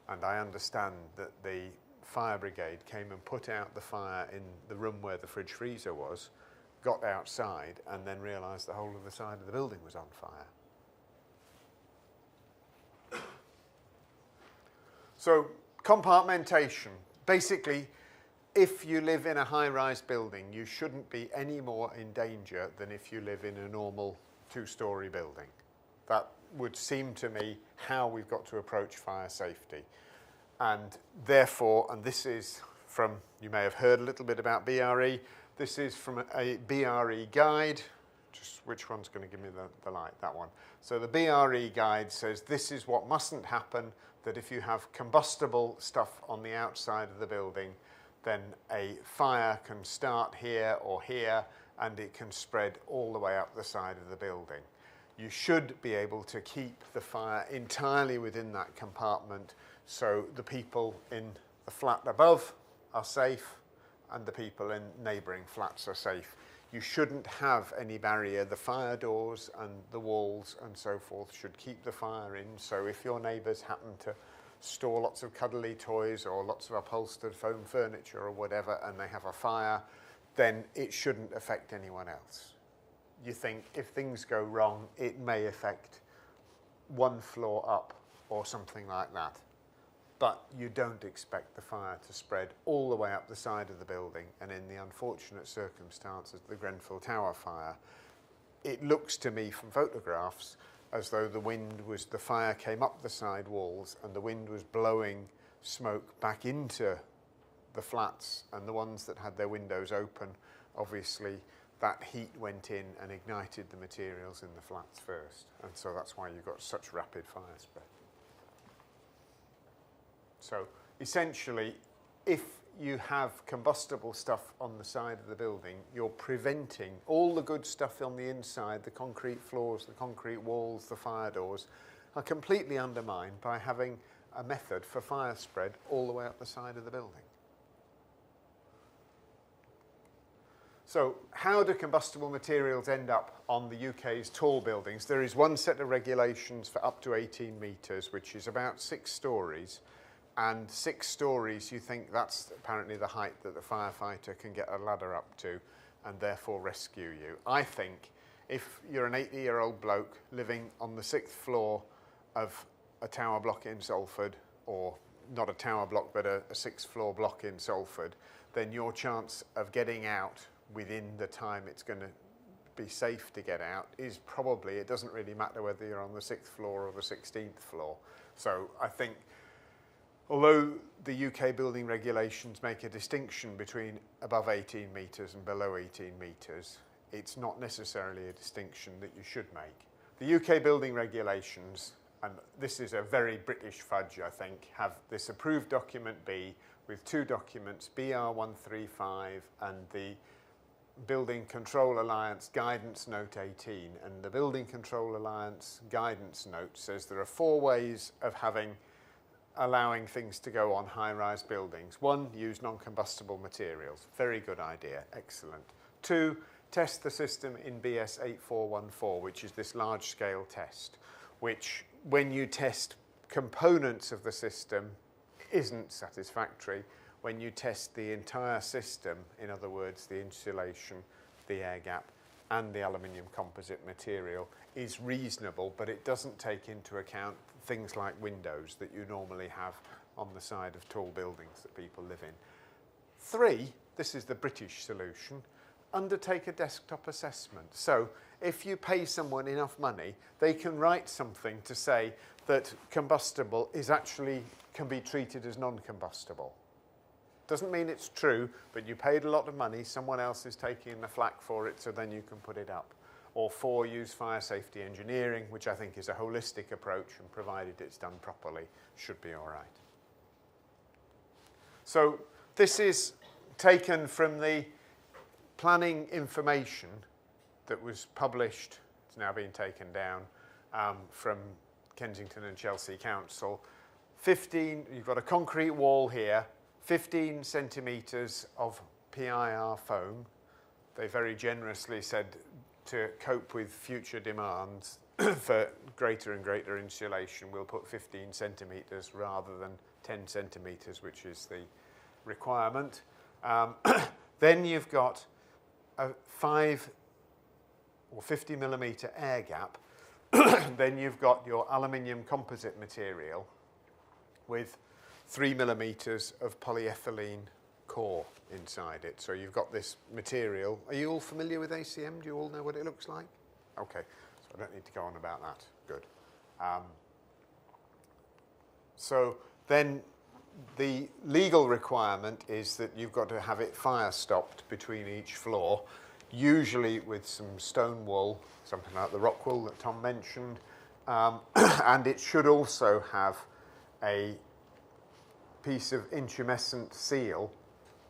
And I understand that the fire brigade came and put out the fire in the room where the fridge freezer was, got outside, and then realised the whole of the side of the building was on fire. So, compartmentation. Basically, if you live in a high-rise building, you shouldn't be any more in danger than if you live in a normal two-storey building. That would seem to me how we've got to approach fire safety. And therefore, and this is from, you may have heard a little bit about BRE, this is from a BRE guide. Just which one's going to give me the light? That one. So the BRE guide says this is what mustn't happen, that if you have combustible stuff on the outside of the building, then a fire can start here or here, and it can spread all the way up the side of the building. You should be able to keep the fire entirely within that compartment, so the people in the flat above are safe and the people in neighbouring flats are safe. You shouldn't have any barrier. The fire doors and the walls and so forth should keep the fire in. So if your neighbours happen to store lots of cuddly toys or lots of upholstered foam furniture or whatever, and they have a fire, then it shouldn't affect anyone else. You think if things go wrong, it may affect one floor up or something like that. But you don't expect the fire to spread all the way up the side of the building. And in the unfortunate circumstances of the Grenfell Tower fire, it looks to me from photographs as though the fire came up the side walls and the wind was blowing smoke back into the flats, and the ones that had their windows open, obviously that heat went in and ignited the materials in the flats first. And so that's why you got such rapid fire spread. So essentially, if you have combustible stuff on the side of the building, you're preventing all the good stuff on the inside, the concrete floors, the concrete walls, the fire doors, are completely undermined by having a method for fire spread all the way up the side of the building. So how do combustible materials end up on the UK's tall buildings? There is one set of regulations for up to 18 metres, which is about 6 stories. And 6 stories, you think that's apparently the height that the firefighter can get a ladder up to and therefore rescue you. I think if you're an 80-year-old bloke living on the 6th floor of a tower block in Salford, or not a tower block, but a 6th floor block in Salford, then your chance of getting out within the time it's going to be safe to get out is probably, it doesn't really matter whether you're on the 6th floor or the 16th floor. So I think, although the UK building regulations make a distinction between above 18 metres and below 18 metres, it's not necessarily a distinction that you should make. The UK building regulations, and this is a very British fudge, I think, have this approved document B with 2 documents, BR135 and the Building Control Alliance Guidance Note 18. And the Building Control Alliance Guidance Note says there are 4 ways of allowing things to go on high-rise buildings. 1, use non-combustible materials. Very good idea, excellent. 2, test the system in BS 8414, which is this large-scale test, which when you test components of the system isn't satisfactory. When you test the entire system, in other words, the insulation, the air gap, and the aluminium composite material is reasonable, but it doesn't take into account things like windows that you normally have on the side of tall buildings that people live in. 3, this is the British solution, undertake a desktop assessment. So if you pay someone enough money, they can write something to say that combustible is actually can be treated as non-combustible. Doesn't mean it's true, but you paid a lot of money, someone else is taking the flak for it, so then you can put it up. Or 4, use fire safety engineering, which I think is a holistic approach, and provided it's done properly, should be all right. So this is taken from the planning information that was published, it's now been taken down, from Kensington and Chelsea Council. 15, you've got a concrete wall here, 15 centimetres of PIR foam. They very generously said to cope with future demands for greater and greater insulation, we'll put 15 centimetres rather than 10 centimetres, which is the requirement. Then you've got a 5 or 50 millimetre air gap. Then you've got your aluminium composite material with 3 millimetres of polyethylene core inside it. So you've got this material. Are you all familiar with ACM? Do you all know what it looks like? Okay, so I don't need to go on about that. Good. So then the legal requirement is that you've got to have it fire stopped between each floor, usually with some stone wool, something like the rock wool that Tom mentioned, and it should also have a piece of intumescent seal.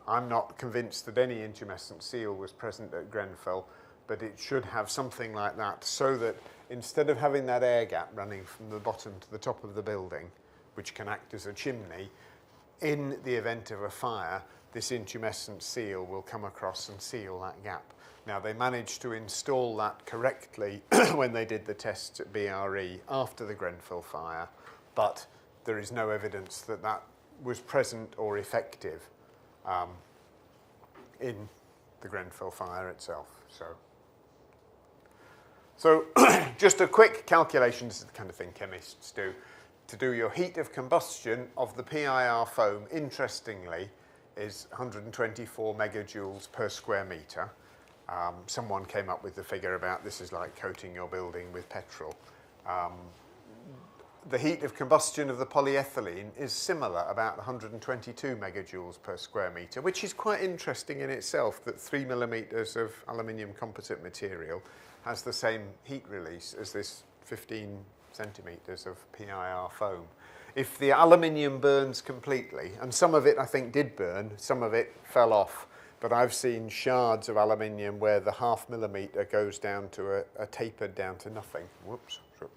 I'm not convinced that any intumescent seal was present at Grenfell, but it should have something like that, so that instead of having that air gap running from the bottom to the top of the building, which can act as a chimney, in the event of a fire, this intumescent seal will come across and seal that gap. Now, they managed to install that correctly when they did the tests at BRE after the Grenfell fire, but there is no evidence that that was present or effective in the Grenfell fire itself. So just a quick calculation, this is the kind of thing chemists do. To do your heat of combustion of the PIR foam, interestingly, is 124 megajoules per square metre. Someone came up with the figure about this is like coating your building with petrol. The heat of combustion of the polyethylene is similar, about 122 megajoules per square metre, which is quite interesting in itself, that 3 millimetres of aluminium composite material has the same heat release as this 15 centimetres of PIR foam. If the aluminium burns completely, and some of it I think did burn, some of it fell off, but I've seen shards of aluminium where the ½ millimetre goes down to a tapered down to nothing. Whoops. What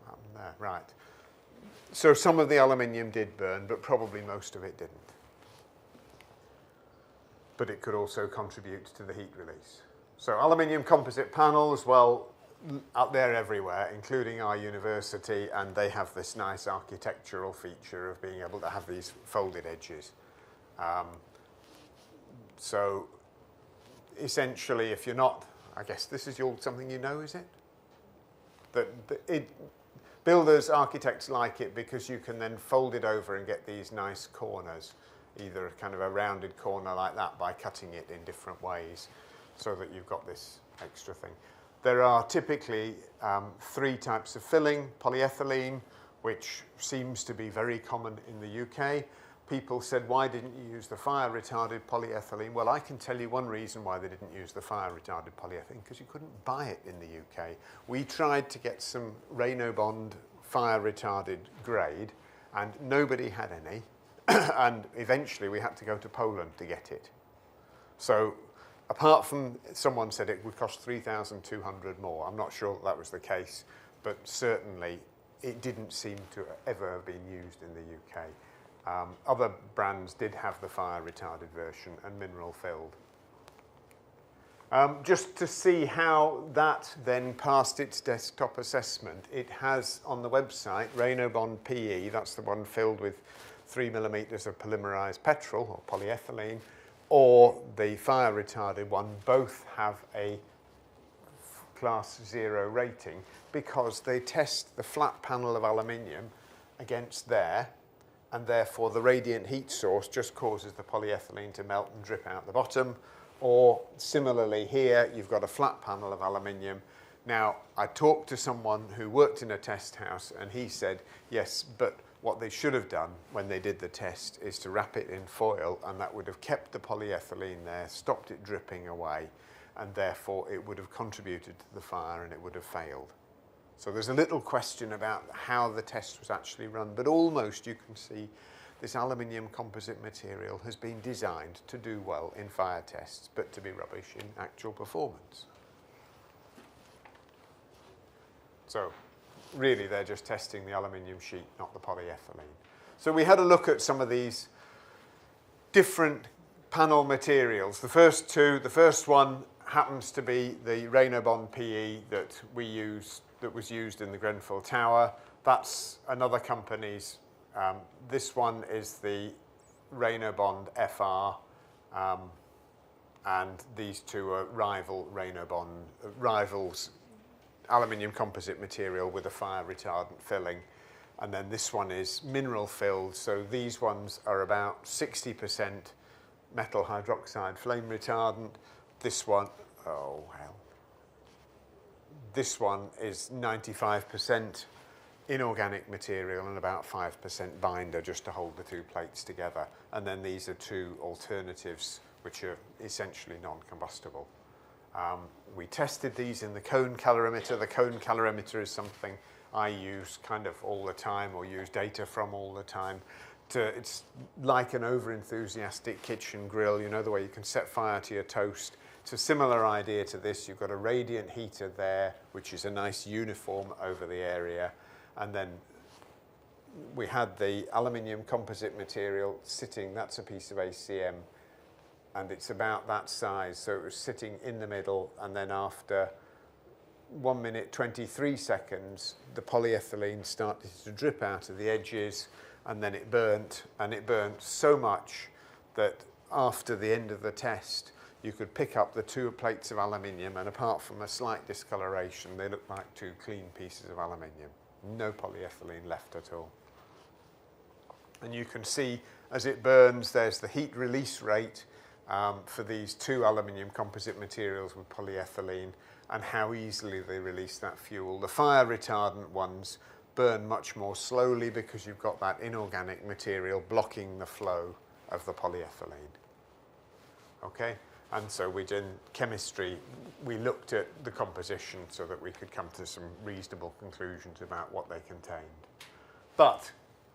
happened there? Right. So some of the aluminium did burn, but probably most of it didn't. But it could also contribute to the heat release. So aluminium composite panels, well, they're everywhere, including our university, and they have this nice architectural feature of being able to have these folded edges. So essentially, if you're not, I guess this is something you know, is it? Builders, architects like it because you can then fold it over and get these nice corners, either kind of a rounded corner like that by cutting it in different ways, so that you've got this extra thing. There are typically 3 types of filling. Polyethylene, which seems to be very common in the UK. People said, why didn't you use the fire-retarded polyethylene? Well, I can tell you one reason why they didn't use the fire-retarded polyethylene, because you couldn't buy it in the UK. We tried to get some Rhenobond fire-retarded grade, and nobody had any. And eventually we had to go to Poland to get it. So apart from someone said it would cost 3,200 more, I'm not sure that was the case, but certainly it didn't seem to ever have been used in the UK. Other brands did have the fire-retarded version and mineral-filled. Just to see how that then passed its desktop assessment, it has on the website Rhenobond PE, that's the one filled with 3 millimetres of polymerised petrol or polyethylene, or the fire retarded one both have a class 0 rating because they test the flat panel of aluminium against there, and therefore the radiant heat source just causes the polyethylene to melt and drip out the bottom. Or similarly here, you've got a flat panel of aluminium. Now, I talked to someone who worked in a test house, and he said, yes, but what they should have done when they did the test is to wrap it in foil, and that would have kept the polyethylene there, stopped it dripping away, and therefore it would have contributed to the fire and it would have failed. So there's a little question about how the test was actually run, but almost you can see this aluminium composite material has been designed to do well in fire tests, but to be rubbish in actual performance. So really they're just testing the aluminium sheet, not the polyethylene. So we had a look at some of these different panel materials. The first two, the first one happens to be the Rainobond PE that we used, that was used in the Grenfell Tower. That's another company's. This one is the Rainobond FR, and these two are rivals aluminium composite material with a fire retardant filling. And then this one is mineral filled, so these ones are about 60% metal hydroxide flame retardant. This one, oh hell. This one is 95% inorganic material and about 5% binder just to hold the two plates together. And then these are two alternatives which are essentially non-combustible. We tested these in the cone calorimeter. The cone calorimeter is something I use kind of all the time, or use data from all the time. It's like an over-enthusiastic kitchen grill, you know, the way you can set fire to your toast. It's a similar idea to this. You've got a radiant heater there, which is a nice uniform over the area. And then we had the aluminium composite material sitting, that's a piece of ACM, and it's about that size. So it was sitting in the middle, and then after 1 minute 23 seconds, the polyethylene started to drip out of the edges, and then it burnt, and it burnt so much that after the end of the test, you could pick up the two plates of aluminium, and apart from a slight discoloration, they looked like two clean pieces of aluminium. No polyethylene left at all. And you can see as it burns, there's the heat release rate for these two aluminium composite materials with polyethylene, and how easily they release that fuel. The fire retardant ones burn much more slowly because you've got that inorganic material blocking the flow of the polyethylene. Okay? And so we did chemistry, we looked at the composition so that we could come to some reasonable conclusions about what they contained. But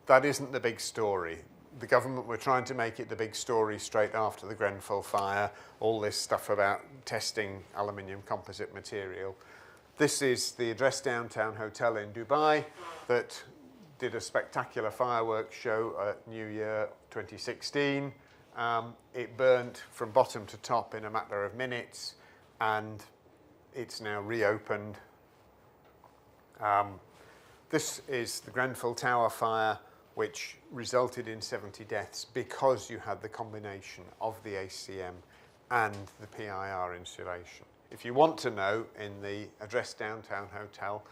that isn't the big story. The government were trying to make it the big story straight after the Grenfell fire, all this stuff about testing aluminium composite material. This is the Address Downtown Hotel in Dubai that did a spectacular fireworks show at New Year 2016. It burnt from bottom to top in a matter of minutes, and it's now reopened. This is the Grenfell Tower fire, which resulted in 70 deaths because you had the combination of the ACM and the PIR insulation. If you want to know, in the Address Downtown Hotel,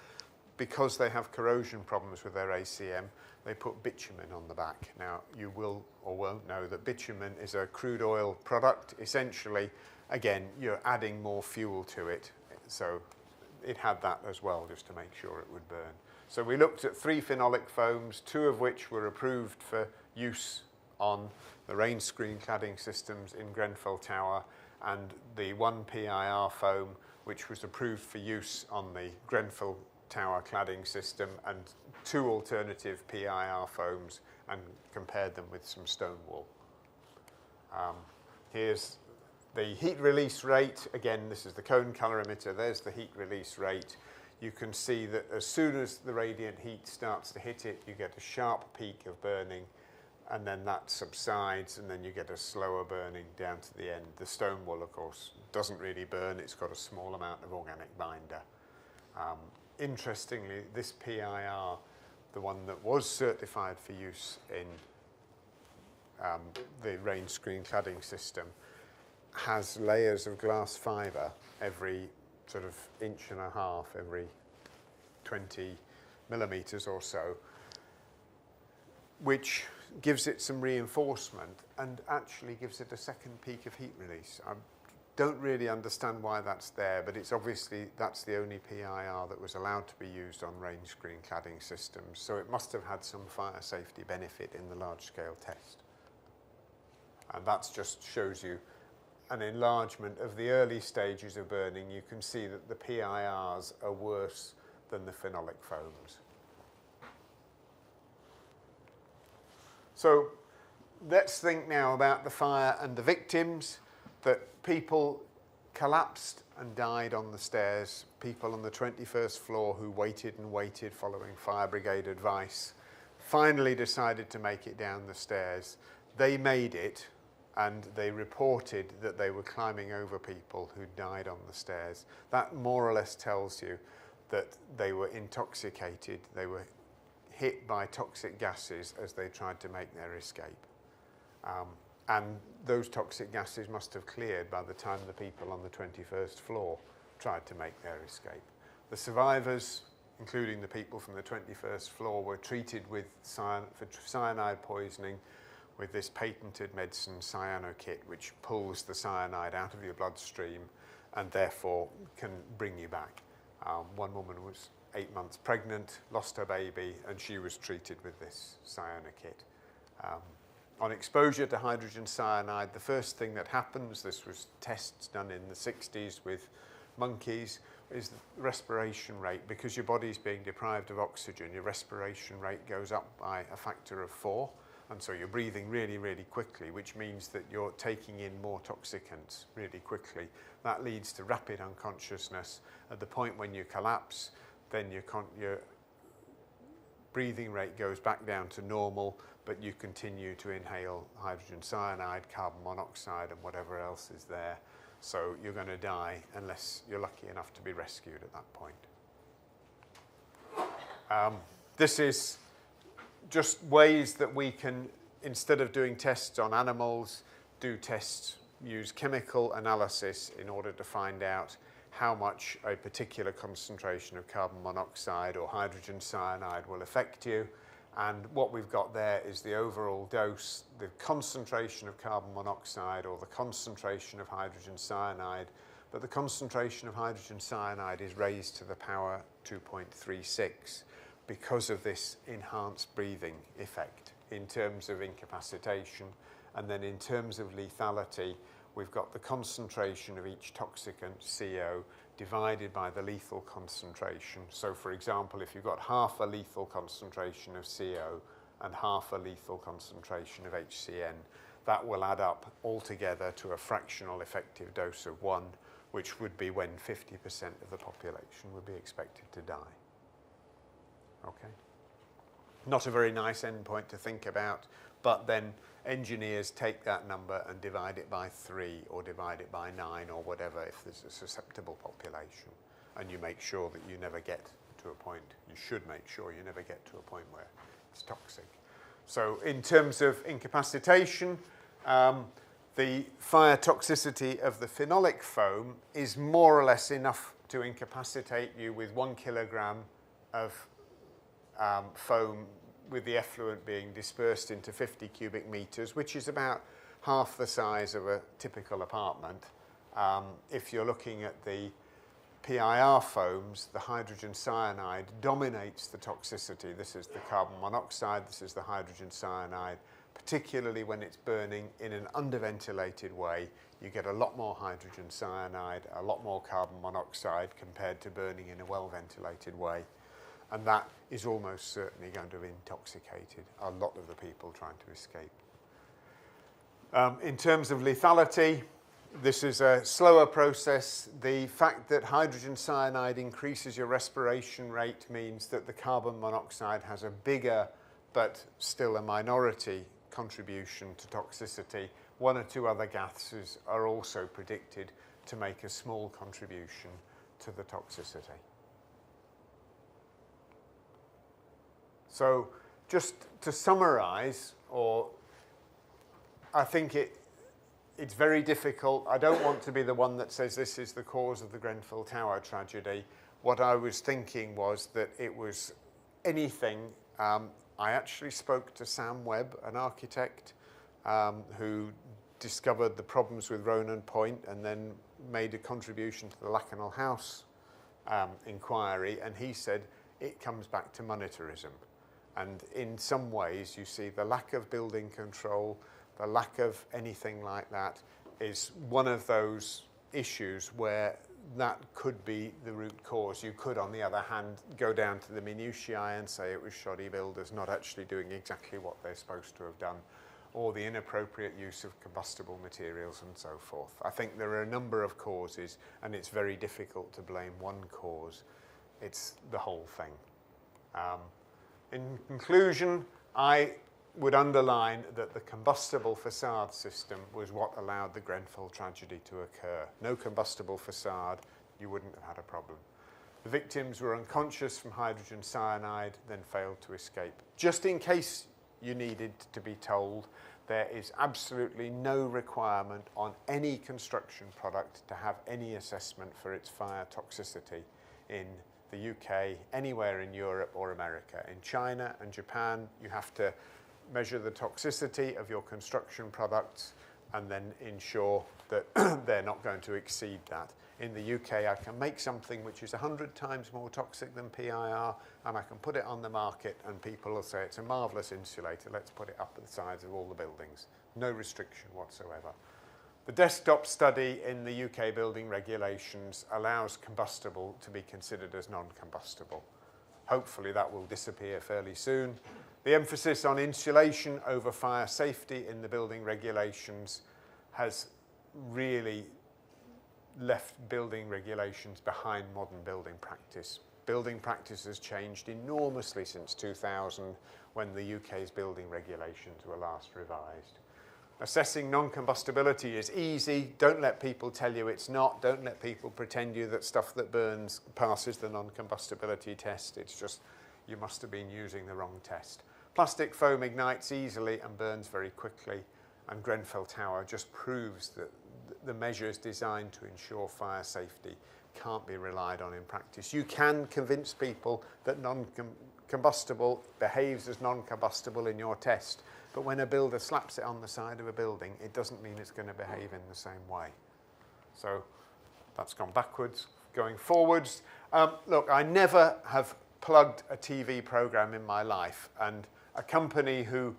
because they have corrosion problems with their ACM, they put bitumen on the back. Now, you will or won't know that bitumen is a crude oil product. Essentially, again, you're adding more fuel to it. So it had that as well, just to make sure it would burn. So we looked at 3 phenolic foams, 2 of which were approved for use on the rain screen cladding systems in Grenfell Tower, and the 1 PIR foam, which was approved for use on the Grenfell Tower cladding system, and 2 alternative PIR foams, and compared them with some stone wool. Here's the heat release rate. Again, this is the cone calorimeter. There's the heat release rate. You can see that as soon as the radiant heat starts to hit it, you get a sharp peak of burning, and then that subsides, and then you get a slower burning down to the end. The stone wool, of course, doesn't really burn. It's got a small amount of organic binder. Interestingly, this PIR, the one that was certified for use in the rain screen cladding system, has layers of glass fibre every sort of inch and a half, every 20 millimetres or so, which gives it some reinforcement and actually gives it a second peak of heat release. I don't really understand why that's there, but it's obviously that's the only PIR that was allowed to be used on range screen cladding systems, so it must have had some fire safety benefit in the large-scale test. And that just shows you an enlargement of the early stages of burning. You can see that the PIRs are worse than the phenolic foams. So let's think now about the fire and the victims, that people collapsed and died on the stairs, people on the 21st floor who waited and waited following fire brigade advice, finally decided to make it down the stairs. They made it, and they reported that they were climbing over people who died on the stairs. That more or less tells you that they were intoxicated, they were hit by toxic gases as they tried to make their escape. And those toxic gases must have cleared by the time the people on the 21st floor tried to make their escape. The survivors, including the people from the 21st floor, were treated with for cyanide poisoning with this patented medicine, Cyanokit, which pulls the cyanide out of your bloodstream and therefore can bring you back. One woman was 8 months pregnant, lost her baby, and she was treated with this Cyanokit. On exposure to hydrogen cyanide, the first thing that happens, this was tests done in the 60s with monkeys, is the respiration rate. Because your body's being deprived of oxygen, your respiration rate goes up by a factor of 4. And so you're breathing really, really quickly, which means that you're taking in more toxicants really quickly. That leads to rapid unconsciousness. At the point when you collapse, then your breathing rate goes back down to normal, but you continue to inhale hydrogen cyanide, carbon monoxide, and whatever else is there. So you're going to die unless you're lucky enough to be rescued at that point. This is just ways that we can, instead of doing tests on animals, do tests, use chemical analysis in order to find out how much a particular concentration of carbon monoxide or hydrogen cyanide will affect you. And what we've got there is the overall dose, the concentration of carbon monoxide or the concentration of hydrogen cyanide. But the concentration of hydrogen cyanide is raised to the power 2.36. because of this enhanced breathing effect in terms of incapacitation. And then in terms of lethality, we've got the concentration of each toxicant, CO, divided by the lethal concentration. So for example, if you've got half a lethal concentration of CO and half a lethal concentration of HCN, that will add up altogether to a fractional effective dose of 1, which would be when 50% of the population would be expected to die. Okay. Not a very nice endpoint to think about, but then engineers take that number and divide it by 3 or divide it by 9 or whatever if there's a susceptible population, and you make sure that you never get to a point, you should make sure you never get to a point where it's toxic. So in terms of incapacitation, the fire toxicity of the phenolic foam is more or less enough to incapacitate you with 1 kilogram of foam, with the effluent being dispersed into 50 cubic meters, which is about half the size of a typical apartment. If you're looking at the PIR foams, the hydrogen cyanide dominates the toxicity. This is the carbon monoxide, this is the hydrogen cyanide. Particularly when it's burning in an underventilated way, you get a lot more hydrogen cyanide, a lot more carbon monoxide compared to burning in a well-ventilated way. And that is almost certainly going to have intoxicated a lot of the people trying to escape. In terms of lethality, this is a slower process. The fact that hydrogen cyanide increases your respiration rate means that the carbon monoxide has a bigger but still a minority contribution to toxicity. 1 or 2 other gases are also predicted to make a small contribution to the toxicity. So just to summarize, or I think it's very difficult. I don't want to be the one that says this is the cause of the Grenfell Tower tragedy. What I was thinking was that it was anything. I actually spoke to Sam Webb, an architect, who discovered the problems with Ronan Point and then made a contribution to the Lakanal House inquiry, and he said it comes back to monetarism. And in some ways, you see the lack of building control, the lack of anything like that is one of those issues where that could be the root cause. You could, on the other hand, go down to the minutiae and say it was shoddy builders not actually doing exactly what they're supposed to have done, or the inappropriate use of combustible materials and so forth. I think there are a number of causes, and it's very difficult to blame one cause. It's the whole thing. In conclusion, I would underline that the combustible facade system was what allowed the Grenfell tragedy to occur. No combustible facade, you wouldn't have had a problem. The victims were unconscious from hydrogen cyanide, then failed to escape. Just in case you needed to be told, there is absolutely no requirement on any construction product to have any assessment for its fire toxicity in the UK, anywhere in Europe or America. In China and Japan, you have to measure the toxicity of your construction products and then ensure that they're not going to exceed that. In the UK, I can make something which is 100 times more toxic than PIR, and I can put it on the market, and people will say it's a marvellous insulator, let's put it up at the sides of all the buildings. No restriction whatsoever. The desktop study in the UK building regulations allows combustible to be considered as non-combustible. Hopefully that will disappear fairly soon. The emphasis on insulation over fire safety in the building regulations has really left building regulations behind modern building practice. Building practice has changed enormously since 2000, when the UK's building regulations were last revised. Assessing non-combustibility is easy. Don't let people tell you it's not. Don't let people pretend you that stuff that burns passes the non-combustibility test. It's just you must have been using the wrong test. Plastic foam ignites easily and burns very quickly, and Grenfell Tower just proves that the measures designed to ensure fire safety can't be relied on in practice. You can convince people that non-combustible behaves as non-combustible in your test, but when a builder slaps it on the side of a building, it doesn't mean it's going to behave in the same way. So that's gone backwards. Going forwards, look, I never have plugged a TV program in my life, and a company who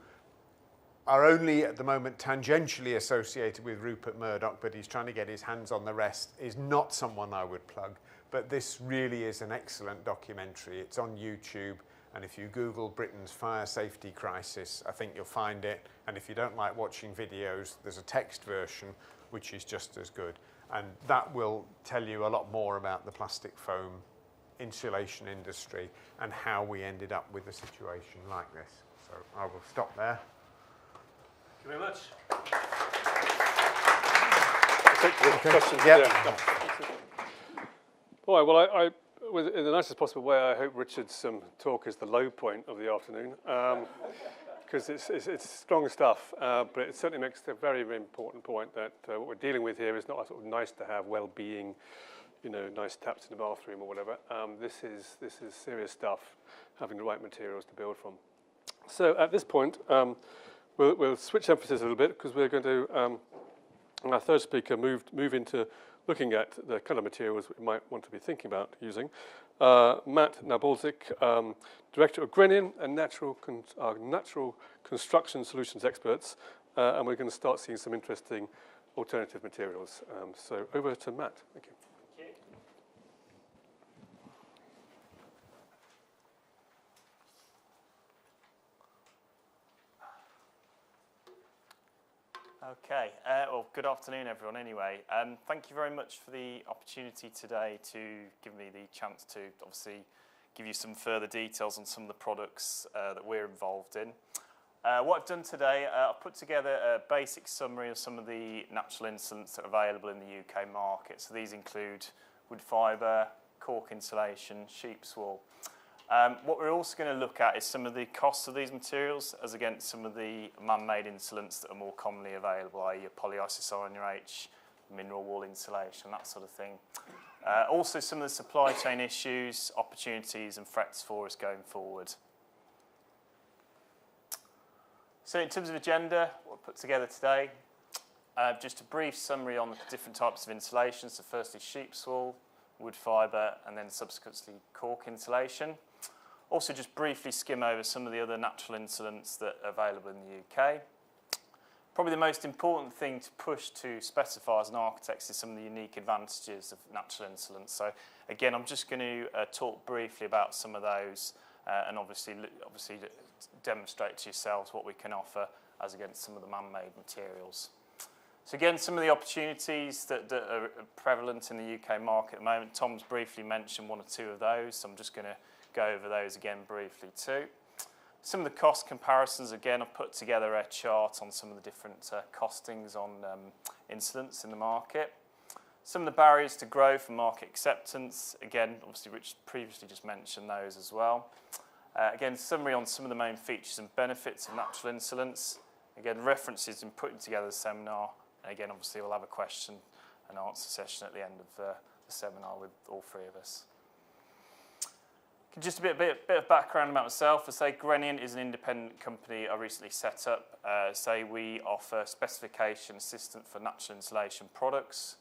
are only at the moment tangentially associated with Rupert Murdoch, but he's trying to get his hands on the rest, is not someone I would plug. But this really is an excellent documentary. It's on YouTube, and if you Google Britain's fire safety crisis, I think you'll find it. And if you don't like watching videos, there's a text version, which is just as good. And that will tell you a lot more about the plastic foam insulation industry and how we ended up with a situation like this. So I will stop there. Thank you very much. All right, well, in the nicest possible way, I hope Richard's talk is the low point of the afternoon, because it's strong stuff, but it certainly makes a very, very important point that what we're dealing with here is not a sort of nice to have well-being, you know, nice taps in the bathroom or whatever. This is serious stuff, having the right materials to build from. So at this point, we'll switch emphasis a little bit, because we're going to, our third speaker, move into looking at the kind of materials we might want to be thinking about using. Matt Nalborczyk, Director of Grenian and natural construction solutions experts, and we're going to start seeing some interesting alternative materials. So over to Matt. Thank you. Okay, well, good afternoon, everyone, anyway. Thank you very much for the opportunity today to give me the chance to obviously give you some further details on some of the products that we're involved in. What I've done today, I've put together a basic summary of some of the natural insulants that are available in the UK market. So these include wood fibre, cork insulation, sheep's wool. What we're also going to look at is some of the costs of these materials as against some of the man-made insulants that are more commonly available, i.e. polyisocyanurate, mineral wool insulation, that sort of thing. Also some of the supply chain issues, opportunities and threats for us going forward. So in terms of agenda, what we've put together today, just a brief summary on the different types of insulation. So firstly sheep's wool, wood fibre and then subsequently cork insulation. Also just briefly skim over some of the other natural insulants that are available in the UK. Probably the most important thing to push to specify as an architect is some of the unique advantages of natural insulants. So again, I'm just going to talk briefly about some of those and obviously demonstrate to yourselves what we can offer as against some of the man-made materials. So again, some of the opportunities that are prevalent in the UK market at the moment, Tom's briefly mentioned one or two of those, so I'm just going to go over those again briefly too. Some of the cost comparisons, again, I've put together a chart on some of the different costings on insulants in the market. Some of the barriers to growth and market acceptance, again, obviously Rich previously just mentioned those as well. Again, summary on some of the main features and benefits of natural insulants. Again, references in putting together the seminar. And again, obviously we'll have a question and answer session at the end of the seminar with all three of us. Just a bit of background about myself. I say Grenian is an independent company I recently set up. We offer specification assistance for natural insulation products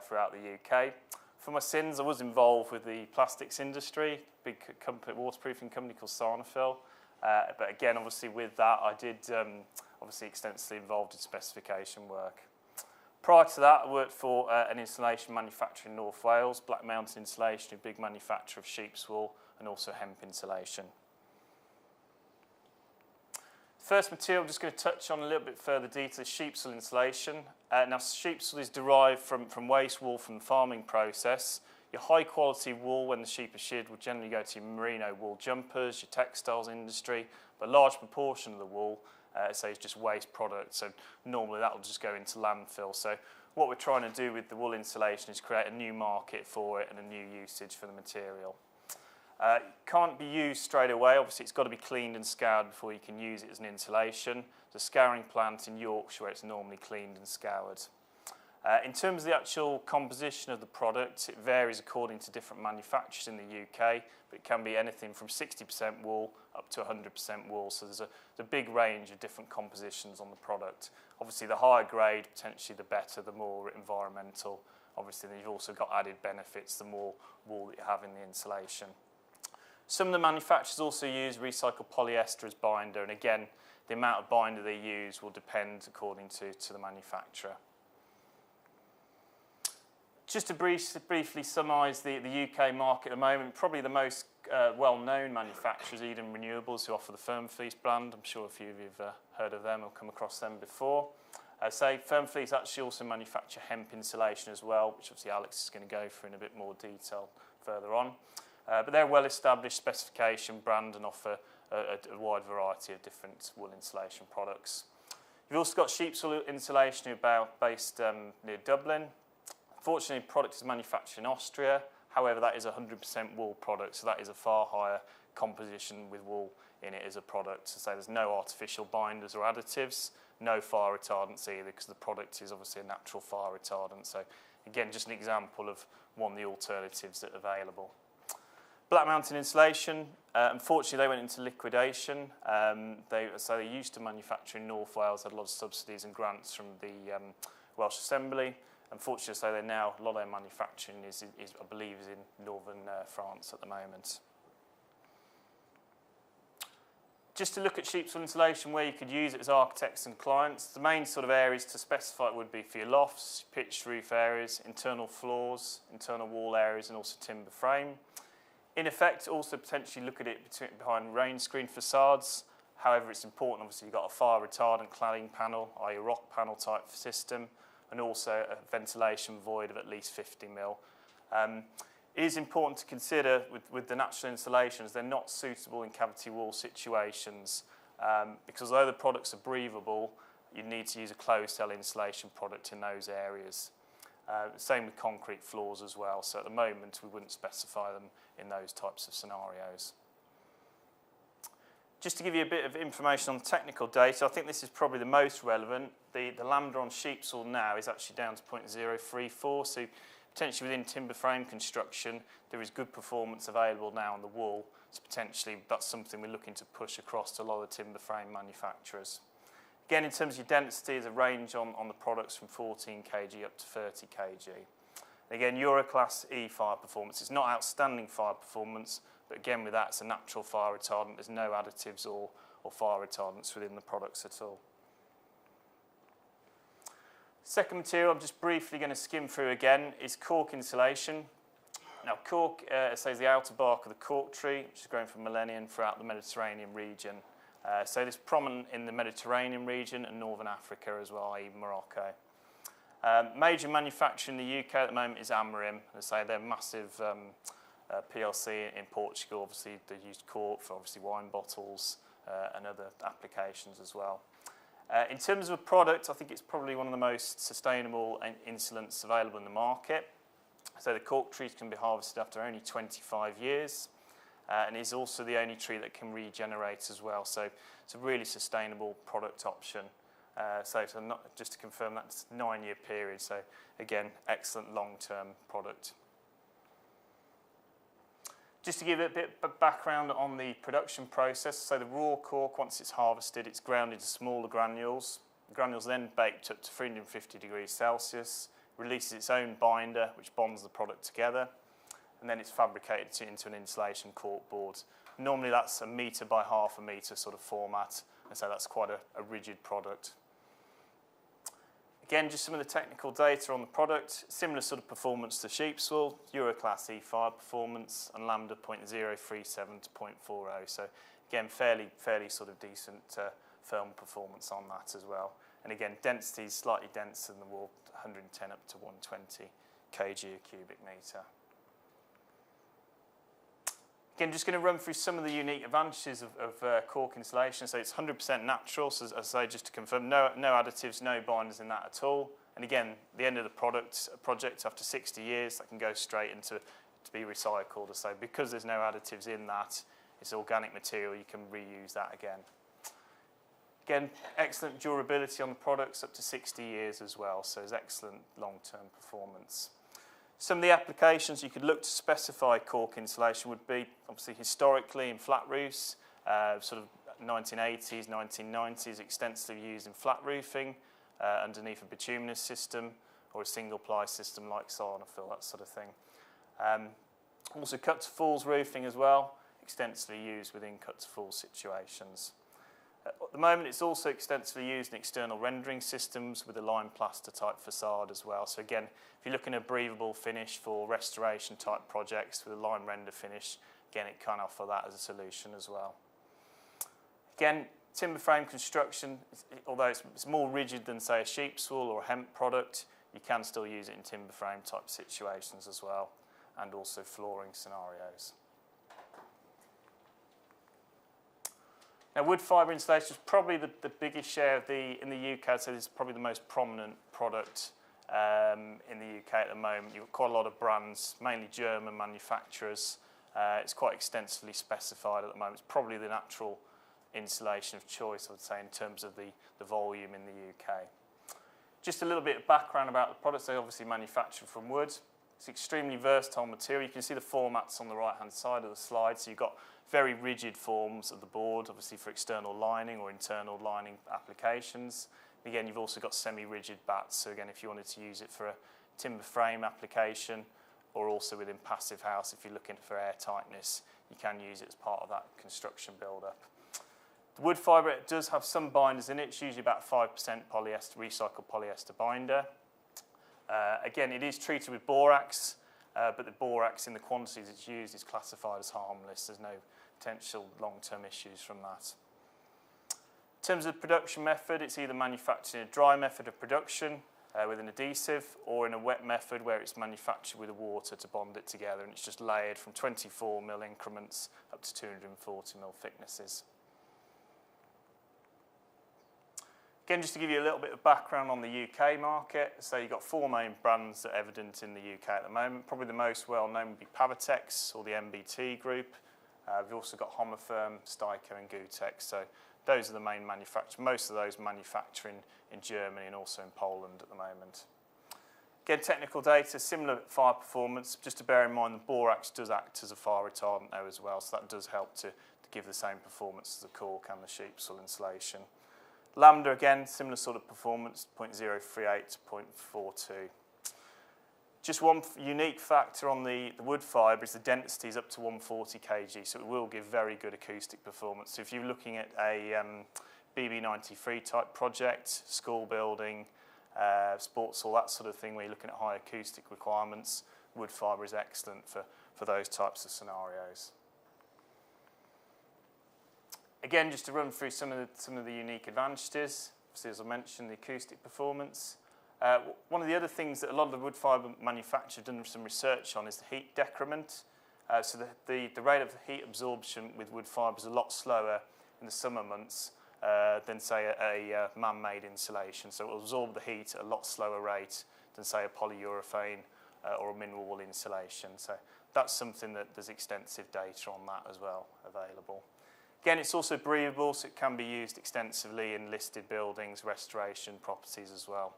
throughout the UK. For my sins, I was involved with the plastics industry, big company, waterproofing company called Sarnafil. But again, obviously with that, I did obviously extensively involved in specification work. Prior to that, I worked for an insulation manufacturer in North Wales, Black Mountain Insulation, a big manufacturer of sheep's wool and also hemp insulation. First material I'm just going to touch on a little bit further detail is sheep's wool insulation. Now sheep's wool is derived from waste wool from the farming process. Your high quality wool when the sheep are sheared will generally go to your merino wool jumpers, your textiles industry, but a large proportion of the wool is just waste products, so normally that will just go into landfill. So what we're trying to do with the wool insulation is create a new market for it and a new usage for the material. It can't be used straight away. Obviously, it's got to be cleaned and scoured before you can use it as an insulation. The scouring plant in Yorkshire, where it's normally cleaned and scoured. In terms of the actual composition of the product, it varies according to different manufacturers in the UK, but it can be anything from 60% wool up to 100% wool. So there's a big range of different compositions on the product. Obviously, the higher grade, potentially the better, the more environmental. Obviously, then you've also got added benefits, the more wool that you have in the insulation. Some of the manufacturers also use recycled polyester as binder, and again, the amount of binder they use will depend according to the manufacturer. Just to briefly summarise the UK market at the moment, probably the most well-known manufacturer is Eden Renewables, who offer the Firm Fleece brand. I'm sure a few of you have heard of them or come across them before. Firm Fleece actually also manufacture hemp insulation as well, which obviously Alex is going to go through in a bit more detail further on. But they're a well-established specification brand and offer a wide variety of different wool insulation products. You've also got sheep's wool insulation, who are based near Dublin. Unfortunately, the product is manufactured in Austria. However, that is a 100% wool product, so that is a far higher composition with wool in it as a product. So there's no artificial binders or additives, no fire retardants either, because the product is obviously a natural fire retardant. So again, just an example of one of the alternatives that are available. Black Mountain Insulation, unfortunately they went into liquidation. They used to manufacture in North Wales, had a lot of subsidies and grants from the Welsh Assembly. Unfortunately, a lot of their manufacturing is I believe, is in northern France at the moment. Just to look at sheep's wool insulation, where you could use it as architects and clients, the main sort of areas to specify it would be for your lofts, pitched roof areas, internal floors, internal wall areas, and also timber frame. In effect, also potentially look at it behind rain screen facades. However, it's important, obviously, you've got a fire retardant cladding panel, i.e. a rock panel type system, and also a ventilation void of at least 50 mil. It is important to consider with the natural insulations, they're not suitable in cavity wall situations because although the products are breathable, you need to use a closed cell insulation product in those areas. Same with concrete floors as well, so at the moment we wouldn't specify them in those types of scenarios. Just to give you a bit of information on technical data, I think this is probably the most relevant. The lambda on sheep's wool now is actually down to 0.034, so potentially within timber frame construction, there is good performance available now on the wool. So potentially that's something we're looking to push across to a lot of timber frame manufacturers. Again, in terms of your density, there's a range on the products from 14 kg up to 30 kg. Again, Euroclass E fire performance. It's not outstanding fire performance, but again, with that, it's a natural fire retardant. There's no additives or fire retardants within the products at all. Second material I'm just briefly going to skim through again is cork insulation. Now, cork is the outer bark of the cork tree, which is grown for millennia throughout the Mediterranean region. So it's prominent in the Mediterranean region and Northern Africa as well, i.e. Morocco. Major manufacturer in the UK at the moment is Aluminium. As I say, they're massive PLC in Portugal. Obviously, they use cork for obviously wine bottles and other applications as well. In terms of a product, I think it's probably one of the most sustainable insulants available in the market. So the cork trees can be harvested after only 25 years. And is also the only tree that can regenerate as well. So it's a really sustainable product option. So just to confirm, that's a 9-year period. So again, excellent long-term product. Just to give a bit of background on the production process. So the raw cork, once it's harvested, it's ground into smaller granules. The granules then baked up to 350 degrees Celsius, releases its own binder, which bonds the product together. And then it's fabricated into an insulation cork board. Normally that's 1 metre by ½ metre sort of format, and so that's quite a rigid product. Again, just some of the technical data on the product. Similar sort of performance to sheep's wool, Euroclass E fire performance, and lambda 0.037 to 0.40. So again, fairly sort of decent film performance on that as well. And again, density is slightly denser than the wool, 110 up to 120 kg a cubic metre. Again, just going to run through some of the unique advantages of cork insulation. So it's 100% natural, so as I say, just to confirm, no additives, no binders in that at all. And again, the end of the project after 60 years, that can go straight to be recycled. So because there's no additives in that, it's organic material, you can reuse that again. Again, excellent durability on the products, up to 60 years as well, so there's excellent long-term performance. Some of the applications you could look to specify cork insulation would be, obviously, historically in flat roofs, sort of 1980s, 1990s, extensively used in flat roofing, underneath a bituminous system, or a single-ply system like Sarnafil, that sort of thing. Also cut-to-falls roofing as well, extensively used within cut-to-fall situations. At the moment, it's also extensively used in external rendering systems with a lime plaster type facade as well. So again, if you're looking at a breathable finish for restoration type projects with a lime render finish, again, it can offer that as a solution as well. Again, timber frame construction, although it's more rigid than, say, a sheep's wool or a hemp product, you can still use it in timber frame type situations as well, and also flooring scenarios. Now, wood fibre insulation is probably the biggest share of in the UK. I'd say this is probably the most prominent product in the UK at the moment. You've got quite a lot of brands, mainly German manufacturers. It's quite extensively specified at the moment. It's probably the natural insulation of choice, I would say, in terms of the volume in the UK. Just a little bit of background about the products. They obviously manufactured from wood. It's extremely versatile material. You can see the formats on the right-hand side of the slide. So you've got very rigid forms of the board, obviously for external lining or internal lining applications. Again, you've also got semi-rigid bats. So again, if you wanted to use it for a timber frame application, or also within passive house, if you're looking for air tightness, you can use it as part of that construction build-up. The wood fibre, it does have some binders in it. It's usually about 5% polyester, recycled polyester binder. Again, it is treated with borax, but the borax in the quantities it's used is classified as harmless. There's no potential long-term issues from that. In terms of the production method, it's either manufactured in a dry method of production with an adhesive, or in a wet method where it's manufactured with water to bond it together, and it's just layered from 24mm increments up to 240mm thicknesses. Again, just to give you a little bit of background on the UK market, so you've got 4 main brands that are evident in the UK at the moment. Probably the most well-known would be Pavatex, or the MBT group. We've also got Homotherm, Styco and Gutex. So those are the main manufacturers. Most of those manufacturing in Germany and also in Poland at the moment. Again, technical data, similar fire performance. Just to bear in mind, the borax does act as a fire retardant there as well, so that does help to give the same performance as the cork and the sheep soil insulation. Lambda, again, similar sort of performance, 0.038 to 0.42. Just one unique factor on the wood fibre is the density is up to 140 kg, so it will give very good acoustic performance. So if you're looking at a BB93 type project, school building, sports hall, that sort of thing, where you're looking at high acoustic requirements, wood fibre is excellent for those types of scenarios. Again, just to run through some of the unique advantages, obviously, as I mentioned, the acoustic performance. One of the other things that a lot of the wood fibre manufacturers have done some research on is the heat decrement. So the rate of heat absorption with wood fibre is a lot slower in the summer months than, say, a man-made insulation. So it will absorb the heat at a lot slower rate than, say, a polyurethane or a mineral wool insulation. So that's something that there's extensive data on that as well available. Again, it's also breathable, so it can be used extensively in listed buildings, restoration properties as well.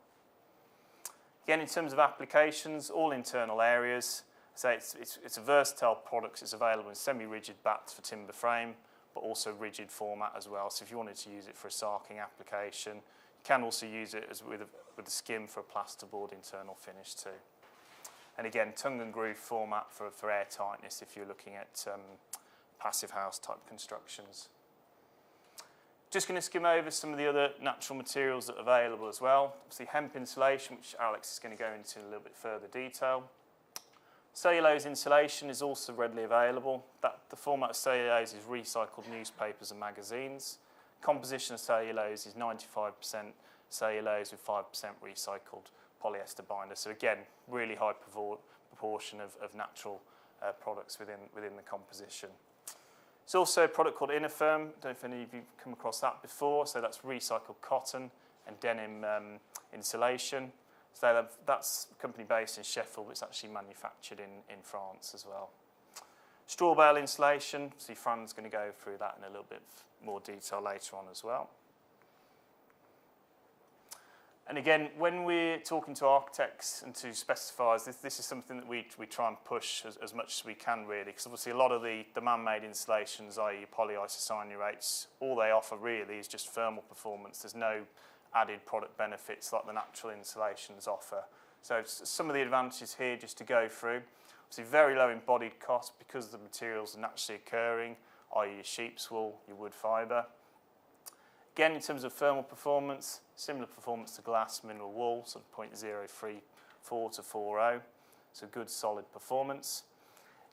Again, in terms of applications, all internal areas. So it's a versatile product. It's available in semi-rigid bats for timber frame, but also rigid format as well. So if you wanted to use it for a sarking application, you can also use it with a skim for a plasterboard internal finish too. And again, tongue and groove format for air tightness if you're looking at passive house type constructions. Just going to skim over some of the other natural materials that are available as well. Obviously hemp insulation, which Alex is going to go into in a little bit further detail. Cellulose insulation is also readily available. The format of cellulose is recycled newspapers and magazines. Composition of cellulose is 95% cellulose with 5% recycled polyester binder. So again, really high proportion of natural products within the composition. There's also a product called Innertherm. I don't know if any of you have come across that before. So that's recycled cotton and denim insulation. So that's a company based in Sheffield, but it's actually manufactured in France as well. Straw bale insulation. See, Fran's going to go through that in a little bit more detail later on as well. And again, when we're talking to architects and to specifiers, this is something that we try and push as much as we can, really, because obviously a lot of the man-made installations, i.e. polyisocyanates, all they offer really is just thermal performance. There's no added product benefits like the natural insulations offer. So some of the advantages here, just to go through, obviously very low embodied cost because the materials are naturally occurring, i.e. your sheep's wool, your wood fibre. Again, in terms of thermal performance, similar performance to glass, mineral wool, sort of 0.034 to 40. So good, solid performance.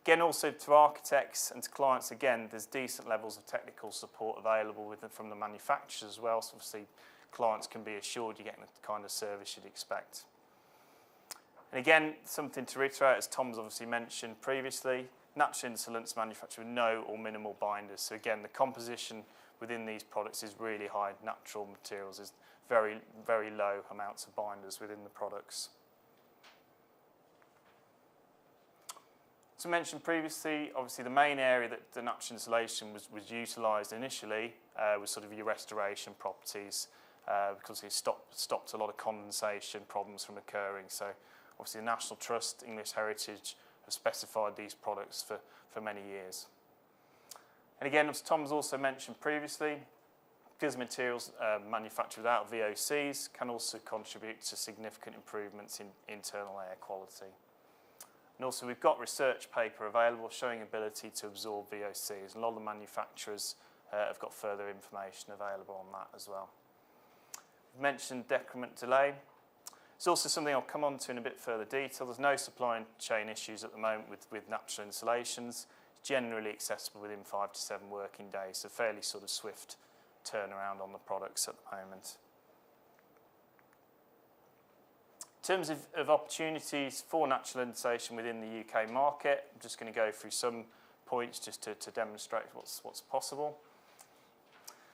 Again, also to architects and to clients, again, there's decent levels of technical support available from the manufacturers as well. So obviously, clients can be assured you're getting the kind of service you'd expect. And again, something to reiterate, as Tom's obviously mentioned previously, natural insulants manufactured with no or minimal binders. So again, the composition within these products is really high. Natural materials is very, very low amounts of binders within the products. As I mentioned previously, obviously the main area that the natural insulation was utilised initially was sort of your restoration properties because it stopped a lot of condensation problems from occurring. So obviously the National Trust, English Heritage have specified these products for many years. And again, as Tom's also mentioned previously, because materials manufactured without VOCs can also contribute to significant improvements in internal air quality. And also we've got research paper available showing ability to absorb VOCs. And a lot of the manufacturers have got further information available on that as well. We've mentioned decrement delay. It's also something I'll come on to in a bit further detail. There's no supply chain issues at the moment with natural insulations. Generally accessible within 5 to 7 working days, so fairly sort of swift turnaround on the products at the moment. In terms of opportunities for natural insulation within the UK market, I'm just going to go through some points just to demonstrate what's possible.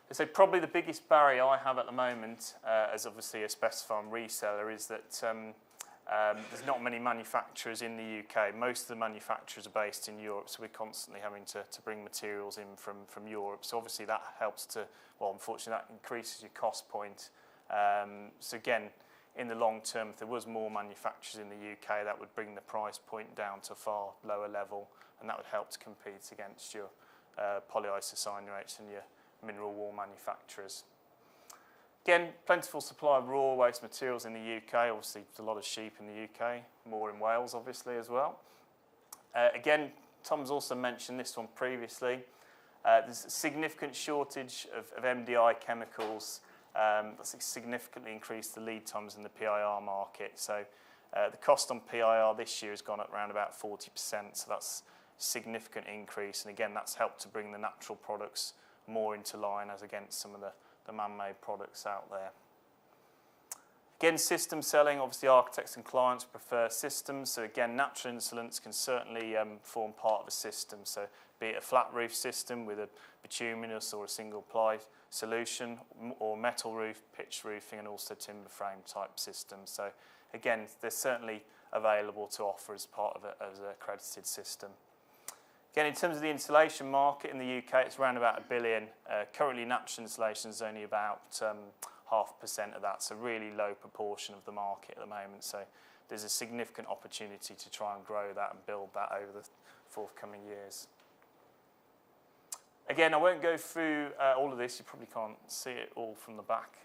I say probably the biggest barrier I have at the moment, as obviously a specifier and reseller, is that There's not many manufacturers in the UK. Most of the manufacturers are based in Europe, so we're constantly having to bring materials in from Europe. So obviously that helps to, well, unfortunately that increases your cost point. So again, in the long term, if there was more manufacturers in the UK, that would bring the price point down to a far lower level, and that would help to compete against your polyisocyanurates and your mineral wool manufacturers. Again, plentiful supply of raw waste materials in the UK. Obviously, there's a lot of sheep in the UK, more in Wales, obviously, as well. Again, Tom's also mentioned this one previously. There's a significant shortage of MDI chemicals. That's significantly increased the lead times in the PIR market. So the cost on PIR this year has gone up around about 40%. So that's a significant increase. And again, that's helped to bring the natural products more into line as against some of the man-made products out there. Again, system selling, obviously architects and clients prefer systems. So again, natural insulants can certainly form part of a system. So be it a flat roof system with a bituminous or a single ply solution, or metal roof, pitch roofing, and also timber frame type systems. So again, they're certainly available to offer as part of as an accredited system. Again, in terms of the insulation market in the UK, it's around about $1 billion. Currently, natural insulation is only about 0.5% of that, so really low proportion of the market at the moment. So there's a significant opportunity to try and grow that and build that over the forthcoming years. Again, I won't go through all of this. You probably can't see it all from the back.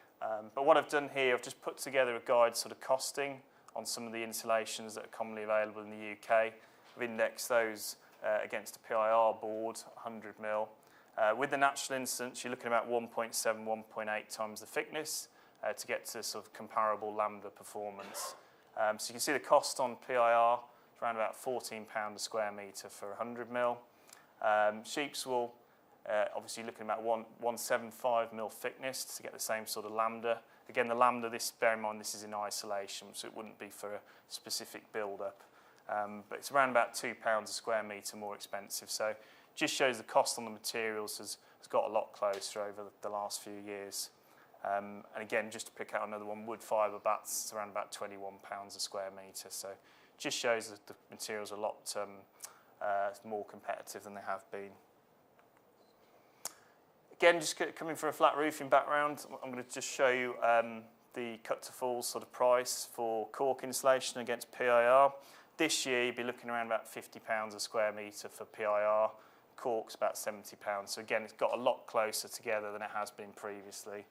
But what I've done here, I've just put together a guide sort of costing on some of the insulations that are commonly available in the UK. I've indexed those against a PIR board, 100 mil. With the natural insulants, you're looking at about 1.7, 1.8 times the thickness to get to sort of comparable lambda performance. So you can see the cost on PIR is around about £14 a square metre for 100 mil. Sheep's wool, obviously looking at about 175 mil thickness to get the same sort of lambda. Again, the lambda, bear in mind, this is in isolation, so it wouldn't be for a specific build-up. But it's around about £2 a square metre more expensive. So just shows the cost on the materials has got a lot closer over the last few years. And again, just to pick out another one, wood fibre bats, it's around about £21 a square metre. So just shows that the materials are a lot more competitive than they have been. Again, just coming from a flat roofing background, I'm going to just show you the cut to full sort of price for cork insulation against PIR. This year, you'd be looking around about £50 a square metre for PIR. Cork's about £70. So again, it's got a lot closer together than it has been previously.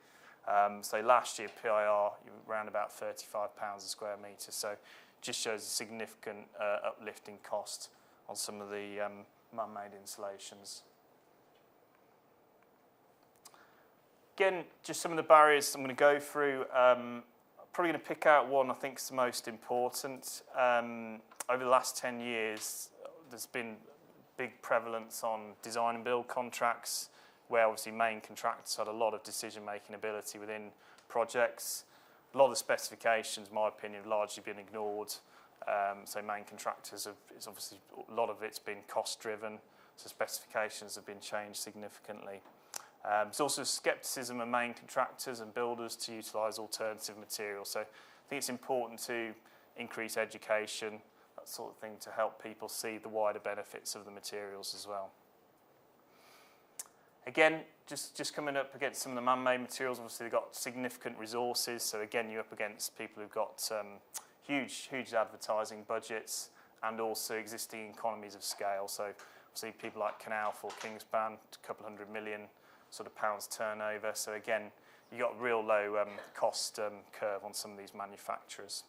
So last year, PIR, you were around about £35 a square metre. So just shows a significant uplift in cost on some of the man-made insulations. Again, just some of the barriers I'm going to go through. Probably going to pick out one I think is the most important. Over the last 10 years, there's been big prevalence on design and build contracts, where obviously main contractors had a lot of decision-making ability within projects. A lot of the specifications, in my opinion, have largely been ignored. So main contractors it's obviously a lot of it's been cost-driven, so specifications have been changed significantly. There's also scepticism of main contractors and builders to utilise alternative materials. So I think it's important to increase education, that sort of thing, to help people see the wider benefits of the materials as well. Again, just coming up against some of the man-made materials, obviously they've got significant resources. So again, you're up against people who've got huge advertising budgets and also existing economies of scale. So obviously people like Canal or Kingspan, a couple $100 million sort of pounds turnover. So again, you've got a real low cost curve on some of these manufacturers.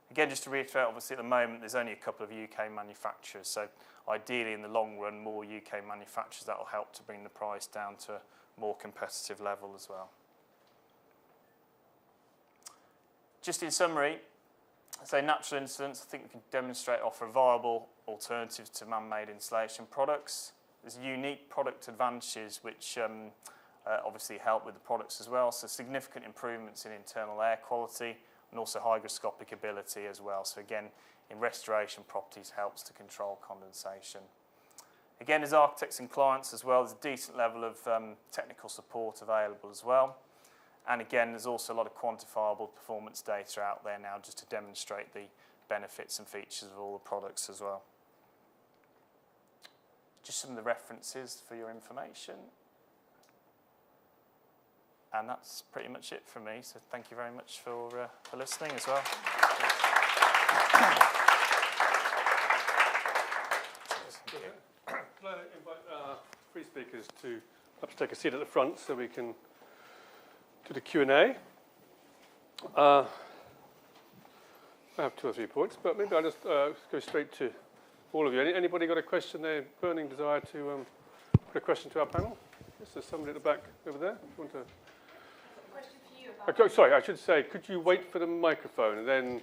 Again, just to reiterate, obviously at the moment there's only a couple of UK manufacturers, so ideally in the long run more UK manufacturers, that will help to bring the price down to a more competitive level as well. Just in summary, so natural insulants, I think we can demonstrate offer a viable alternative to man-made insulation products. There's unique product advantages which obviously help with the products as well, so significant improvements in internal air quality and also hygroscopic ability as well. So again, in restoration properties helps to control condensation. Again, as architects and clients as well, there's a decent level of technical support available as well. And again, there's also a lot of quantifiable performance data out there now just to demonstrate the benefits and features of all the products as well. Just some of the references for your information. And that's pretty much it from me. So thank you very much for listening as well. Can I invite three speakers to perhaps take a seat at the front so we can do the Q&A. I have 2 or 3 points, but maybe I'll just go straight to all of you. Anybody got a question there, burning desire to put a question to our panel? Yes, there's somebody at the back over there. If you want to... Question for you about... sorry, I should say, could you wait for the microphone and then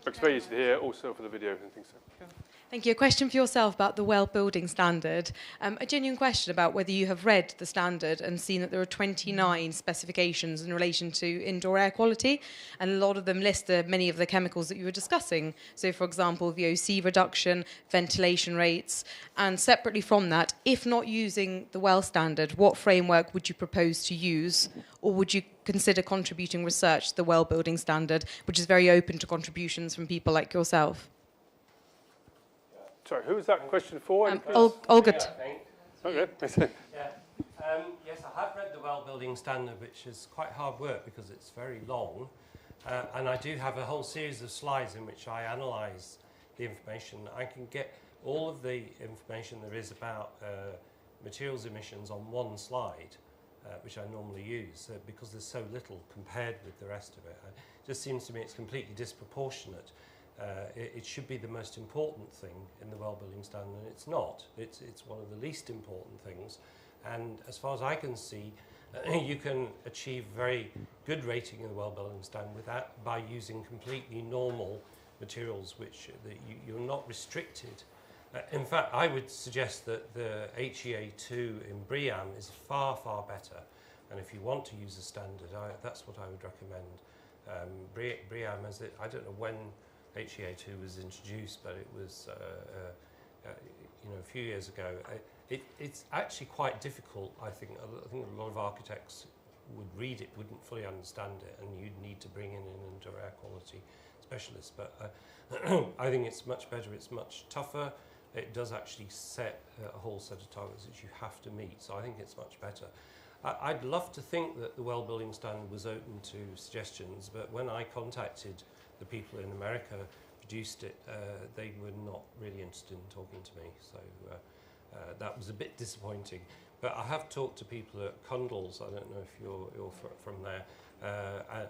it's very easy to hear, also for the video and things. So. Thank you. A question for yourself about the well building standard. A genuine question about whether you have read the standard and seen that there are 29 specifications in relation to indoor air quality, and a lot of them list many of the chemicals that you were discussing. So, for example, VOC reduction, ventilation rates, and separately from that, if not using the well standard, what framework would you propose to use, or would you consider contributing research to the well building standard, which is very open to contributions from people like yourself? Sorry, who was that question for? Olga. Okay. Yes, I have read the well building standard, which is quite hard work because it's very long. And I do have a whole series of slides in which I analyse the information. I can get all of the information there is about materials emissions on one slide, which I normally use, because there's so little compared with the rest of it. It just seems to me it's completely disproportionate. It should be the most important thing in the well-building standard, and it's not. It's one of the least important things. And as far as I can see, you can achieve very good rating in the well-building standard by using completely normal materials, which you're not restricted. In fact, I would suggest that the HEA2 in BREEAM is far, far better. And if you want to use a standard, that's what I would recommend. BREEAM, I don't know when HEA2 was introduced, but it was a few years ago. It's actually quite difficult, I think. I think a lot of architects would read it, wouldn't fully understand it, and you'd need to bring in an indoor air quality specialist. But I think it's much better, it's much tougher. It does actually set a whole set of targets that you have to meet, so I think it's much better. I'd love to think that the well-building standard was open to suggestions, but when I contacted the people in America produced it, they were not really interested in talking to me, so that was a bit disappointing. But I have talked to people at Cundall's, I don't know if you're from there,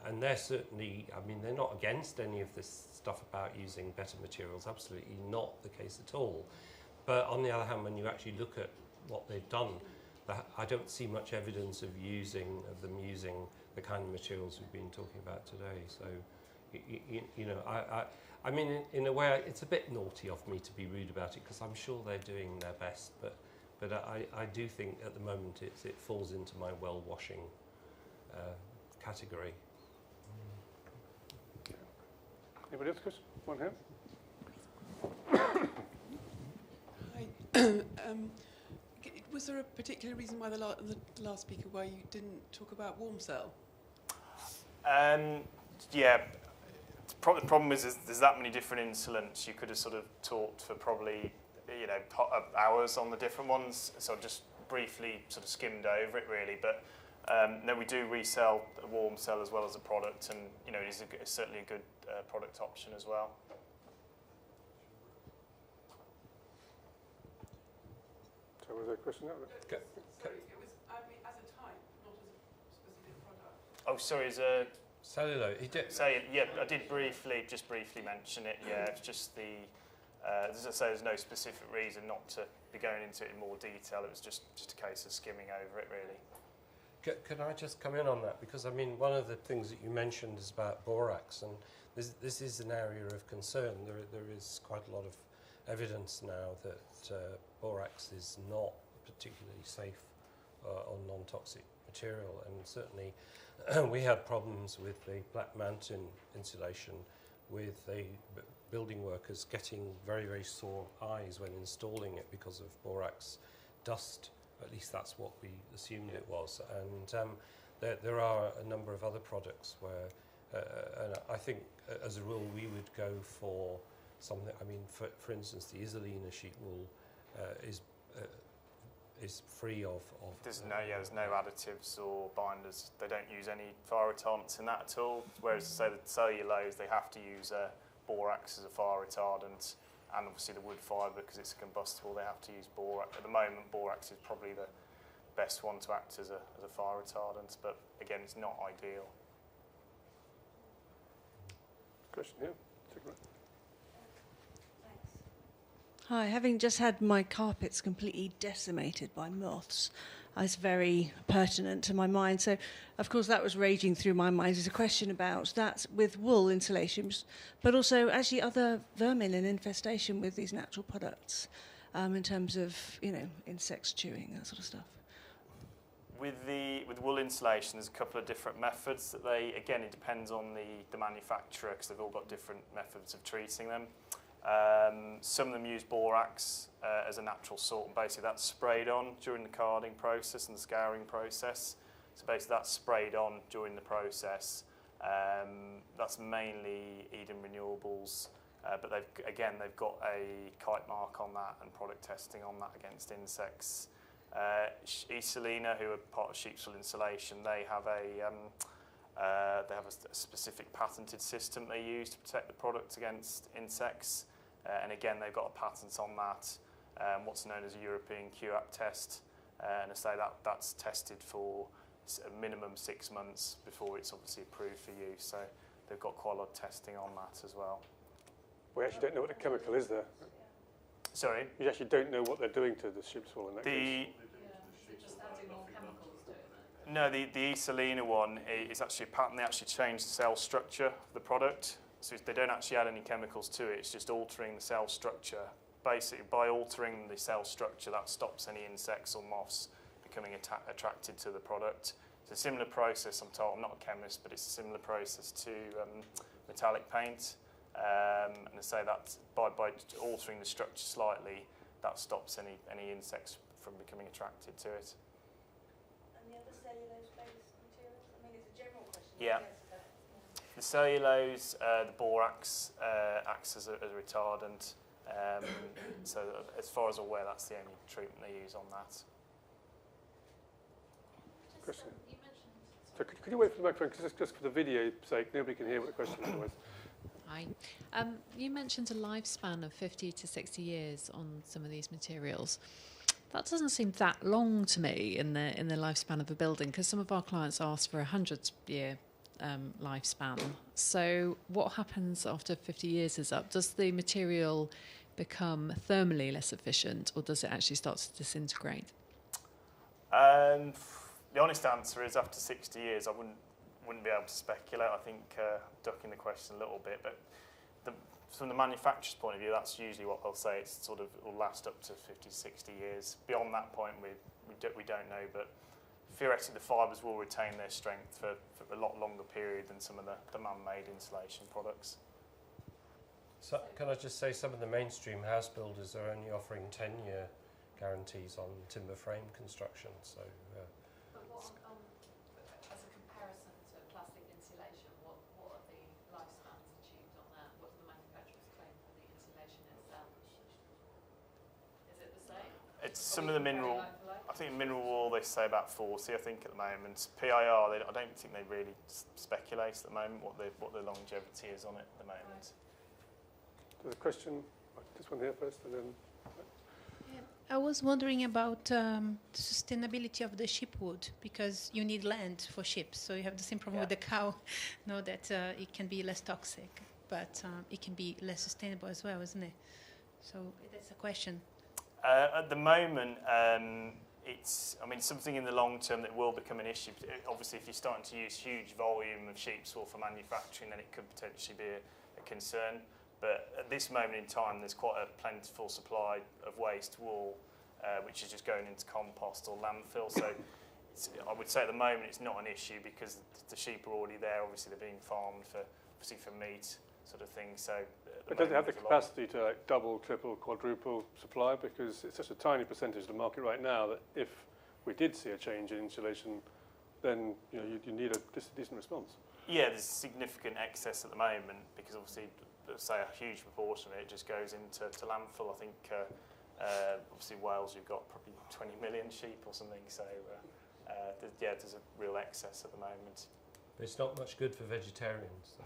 and they're certainly, I mean, they're not against any of this stuff about using better materials, absolutely not the case at all. But on the other hand, when you actually look at what they've done, I don't see much evidence of them using the kind of materials we've been talking about today. So, I mean, in a way, it's a bit naughty of me to be rude about it because I'm sure they're doing their best. But I do think at the moment it falls into my well-washing category. Anybody else, Chris? One here. Hi. Was there a particular reason why the last speaker, why you didn't talk about warm cell? Yeah, the problem is there's that many different insulants. You could have sort of talked for probably hours on the different ones. So I just briefly sort of skimmed over it really. But no, we do resell a warm cell as well as a product, and it's certainly a good product option as well. So was there a question out there? Sorry, it was as a type, not as a specific product. Oh, sorry, as a cellulose. Yeah, I did just briefly mention it. Yeah, it's just as I say, there's no specific reason not to be going into it in more detail. It was just a case of skimming over it, really. Can I just come in on that? Because, I mean, one of the things that you mentioned is about borax, and this is an area of concern. There is quite a lot of evidence now that borax is not particularly safe on non-toxic material, and certainly we had problems with the Black Mountain insulation with the building workers getting very, very sore eyes when installing it because of borax dust. At least that's what we assumed it was. And there are a number of other products where, and I think as a rule we would go for something. I mean, for instance, the Isolina sheet wool is free of. There's no additives or binders. They don't use any fire retardants in that at all. Whereas, say, the cellulose, they have to use borax as a fire retardant, and obviously the wood fibre, because it's combustible, they have to use borax. At the moment, borax is probably the best one to act as a fire retardant, but again, it's not ideal. Question here. Hi, having just had my carpets completely decimated by moths, it's very pertinent to my mind. So, of course, that was raging through my mind. There's a question about that with wool insulations, but also actually other vermin and infestation with these natural products, in terms of, you know, insects chewing, that sort of stuff. With wool insulation, there's a couple of different methods that again, it depends on the manufacturer, because they've all got different methods of treating them. Some of them use borax as a natural salt, and basically that's sprayed on during the carding process and the scouring process. So basically that's sprayed on during the process. That's mainly Eden Renewables, but they've got a kite mark on that and product testing on that against insects. Isolina, who are part of Sheepswool Insulation, they have a specific patented system they use to protect the product against insects, and again they've got a patent on that, what's known as a European QAP test, and I say that's tested for a minimum 6 months before it's obviously approved for use, so they've got quite a lot of testing on that as well. We actually don't know what the chemical is there. Sorry? You actually don't know what they're doing to the sheep's wool in that case. No, the Isolina one is actually a patent. They actually change the cell structure of the product. So they don't actually add any chemicals to it. It's just altering the cell structure. Basically, by altering the cell structure, that stops any insects or moths becoming attracted to the product. It's a similar process, I'm told. I'm not a chemist, but it's a similar process to metallic paint. And I say that by altering the structure slightly, that stops any insects from becoming attracted to it. Cellulose-based materials? I mean, it's a general question. Yeah. The cellulose, the borax acts as a retardant. So as far as I'm aware, that's the only treatment they use on that. Question. So could you wait for the microphone, because just for the video's sake, nobody can hear what the question was. Hi. You mentioned a lifespan of 50 to 60 years on some of these materials. That doesn't seem that long to me in the lifespan of a building, because some of our clients ask for a 100-year lifespan. So what happens after 50 years is up? Does the material become thermally less efficient, or does it actually start to disintegrate? The honest answer is after 60 years, I wouldn't be able to speculate. I think ducking the question a little bit, but from the manufacturer's point of view, that's usually what they'll say. It's sort of will last up to 50, 60 years. Beyond that point, we don't know, but theoretically the fibres will retain their strength for a lot longer period than some of the man-made insulation products. So can I just say some of the mainstream house builders are only offering 10-year guarantees on timber frame construction. So, but what, as a comparison to plastic insulation, what are the lifespans achieved on that? What do the manufacturers claim for the insulation itself? Is it the same? It's some of the mineral. I think mineral wool they say about 40. I think at the moment PIR. I don't think they really speculate at the moment what the longevity is on it at the moment. There's a question. This one here first, and then. I was wondering about the sustainability of the sheep wood, because you need land for sheep, so you have the same problem with the cow. Know that it can be less toxic, but it can be less sustainable as well, isn't it? So that's a question. At the moment, it's something in the long term that will become an issue. Obviously, if you're starting to use huge volume of sheep's wool for manufacturing, then it could potentially be a concern. But at this moment in time, there's quite a plentiful supply of waste wool, which is just going into compost or landfill. So I would say at the moment it's not an issue, because the sheep are already there. Obviously, they're being farmed for meat sort of thing. So but does it have the capacity to double, triple, quadruple supply? Because it's such a tiny percentage of the market right now that if we did see a change in insulation then you need a decent response. Yeah, there's significant excess at the moment because obviously, say a huge proportion of it just goes into landfill. I think obviously Wales, you've got probably 20 million sheep or something. So there's a real excess at the moment. But it's not much good for vegetarians. So.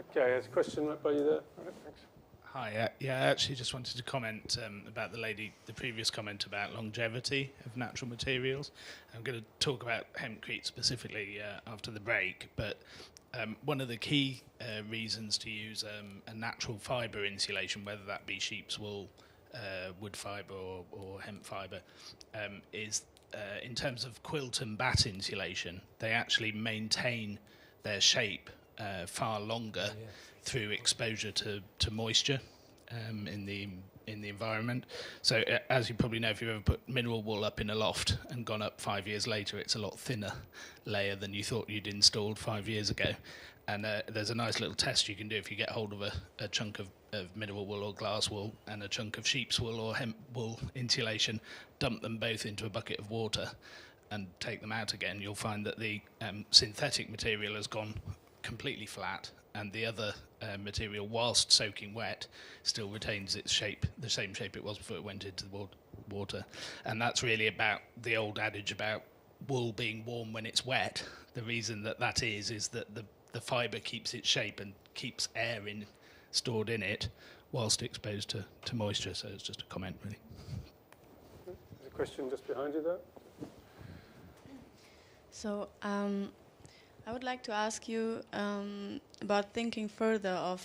Okay, there's a question right by you there. All right, thanks. Hi, I actually just wanted to comment about the previous comment about longevity of natural materials. I'm going to talk about hempcrete specifically after the break, but one of the key reasons to use a natural fibre insulation, whether that be sheep's wool, wood fibre or hemp fibre, is in terms of quilt and bat insulation, they actually maintain their shape far longer through exposure to moisture in the environment. So as you probably know, if you've ever put mineral wool up in a loft and gone up 5 years later, it's a lot thinner layer than you thought you'd installed 5 years ago. And there's a nice little test you can do if you get hold of a chunk of mineral wool or glass wool and a chunk of sheep's wool or hemp wool insulation, dump them both into a bucket of water and take them out again. You'll find that the synthetic material has gone completely flat, and the other material, whilst soaking wet, still retains its shape, the same shape it was before it went into the water. And that's really about the old adage about wool being warm when it's wet. The reason that is that the fibre keeps its shape and keeps air stored in it whilst exposed to moisture. So it's just a comment, really. There's a question just behind you there. So I would like to ask you about thinking further of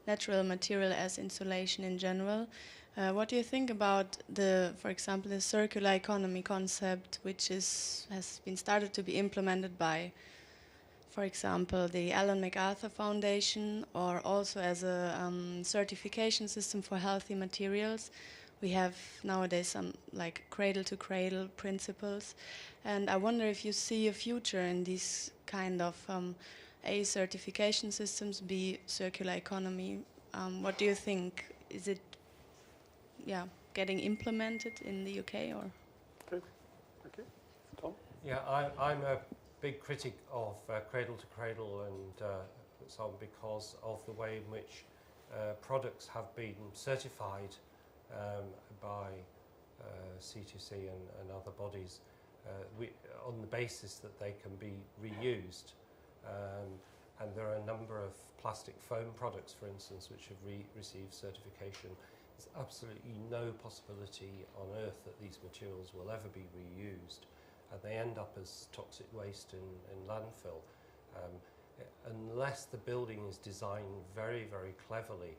natural material as insulation in general. What do you think about for example, the circular economy concept, which has been started to be implemented by, for example, the Ellen MacArthur Foundation, or also as a certification system for healthy materials? We have nowadays some like cradle-to-cradle principles, and I wonder if you see a future in these kind of A, certification systems, B, circular economy. What do you think? Is it getting implemented in the UK or? Okay, thank you. Tom? Yeah, I'm a big critic of cradle-to-cradle and so on because of the way in which products have been certified by C2C and other bodies on the basis that they can be reused. And there are a number of plastic foam products, for instance, which have received certification. There's absolutely no possibility on earth that these materials will ever be reused, and they end up as toxic waste in landfill unless the building is designed very, very cleverly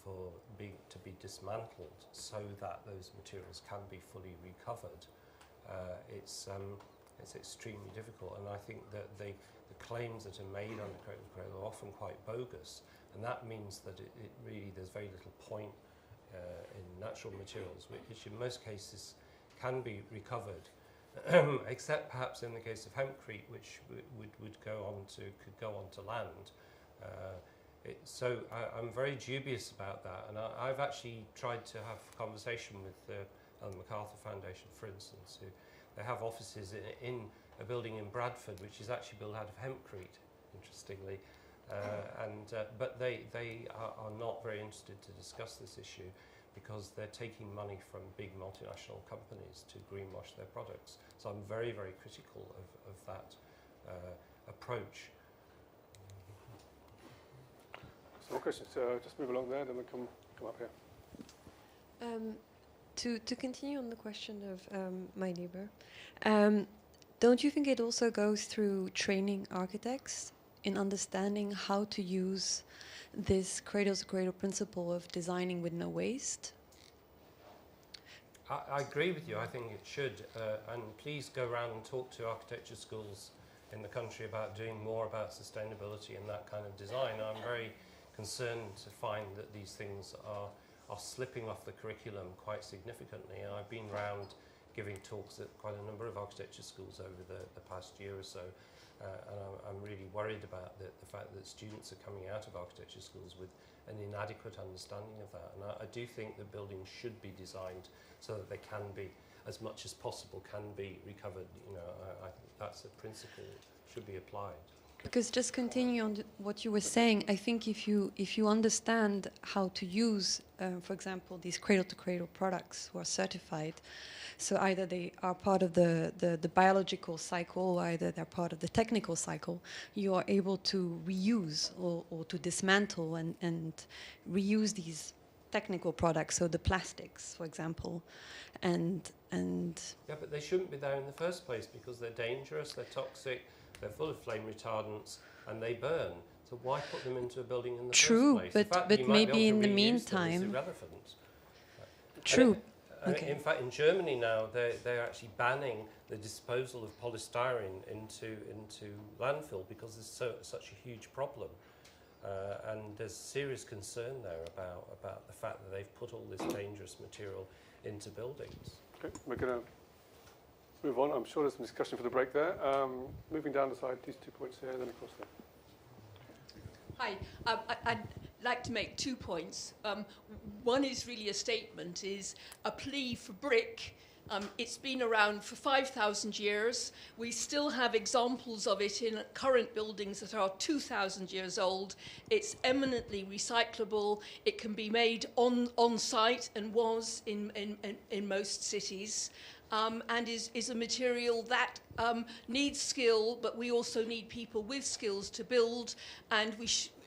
to be dismantled so that those materials can be fully recovered. It's extremely difficult, and I think that the claims that are made on the cradle are often quite bogus, and that means that there's very little point in natural materials, which in most cases can be recovered, except perhaps in the case of hempcrete, which could go on to land. So I'm very dubious about that, and I've actually tried to have a conversation with the Ellen MacArthur Foundation, for instance, they have offices in a building in Bradford, which is actually built out of hempcrete, interestingly, but they are not very interested to discuss this issue because they're taking money from big multinational companies to greenwash their products. So I'm very, very critical of that approach. Some more questions. Just move along there, then we'll come up here. To continue on the question of my neighbour, don't you think it also goes through training architects in understanding how to use this cradle-to-cradle principle of designing with no waste? I agree with you. I think it should. And please go around and talk to architecture schools in the country about doing more about sustainability and that kind of design. I'm very concerned to find that these things are slipping off the curriculum quite significantly. And I've been round giving talks at quite a number of architecture schools over the past year or so. And I'm really worried about the fact that students are coming out of architecture schools with an inadequate understanding of that. And I do think that buildings should be designed so that they can be as much as possible can be recovered. I think that's a principle that should be applied. Because just continue on what you were saying, I think if you understand how to use, for example, these cradle-to-cradle products who are certified, so either they are part of the biological cycle, or either they're part of the technical cycle, you are able to reuse or to dismantle and reuse these technical products, so the plastics, for example, and yeah, but they shouldn't be there in the first place because they're dangerous, they're toxic, they're full of flame retardants, and they burn. So why put them into a building in the true, first place? but maybe in the meantime. Irrelevant. True. Okay. In fact, in Germany now, they're actually banning the disposal of polystyrene into landfill because there's such a huge problem. And there's serious concern there about the fact that they've put all this dangerous material into buildings. Okay, we're going to move on. I'm sure there's some discussion for the break there. Moving down the side, these 2 points here, then across there. Hi, I'd like to make 2 points. One is really a statement, is a plea for brick. It's been around for 5,000 years. We still have examples of it in current buildings that are 2,000 years old. It's eminently recyclable. It can be made on site and was in most cities. And is a material that needs skill, but we also need people with skills to build. And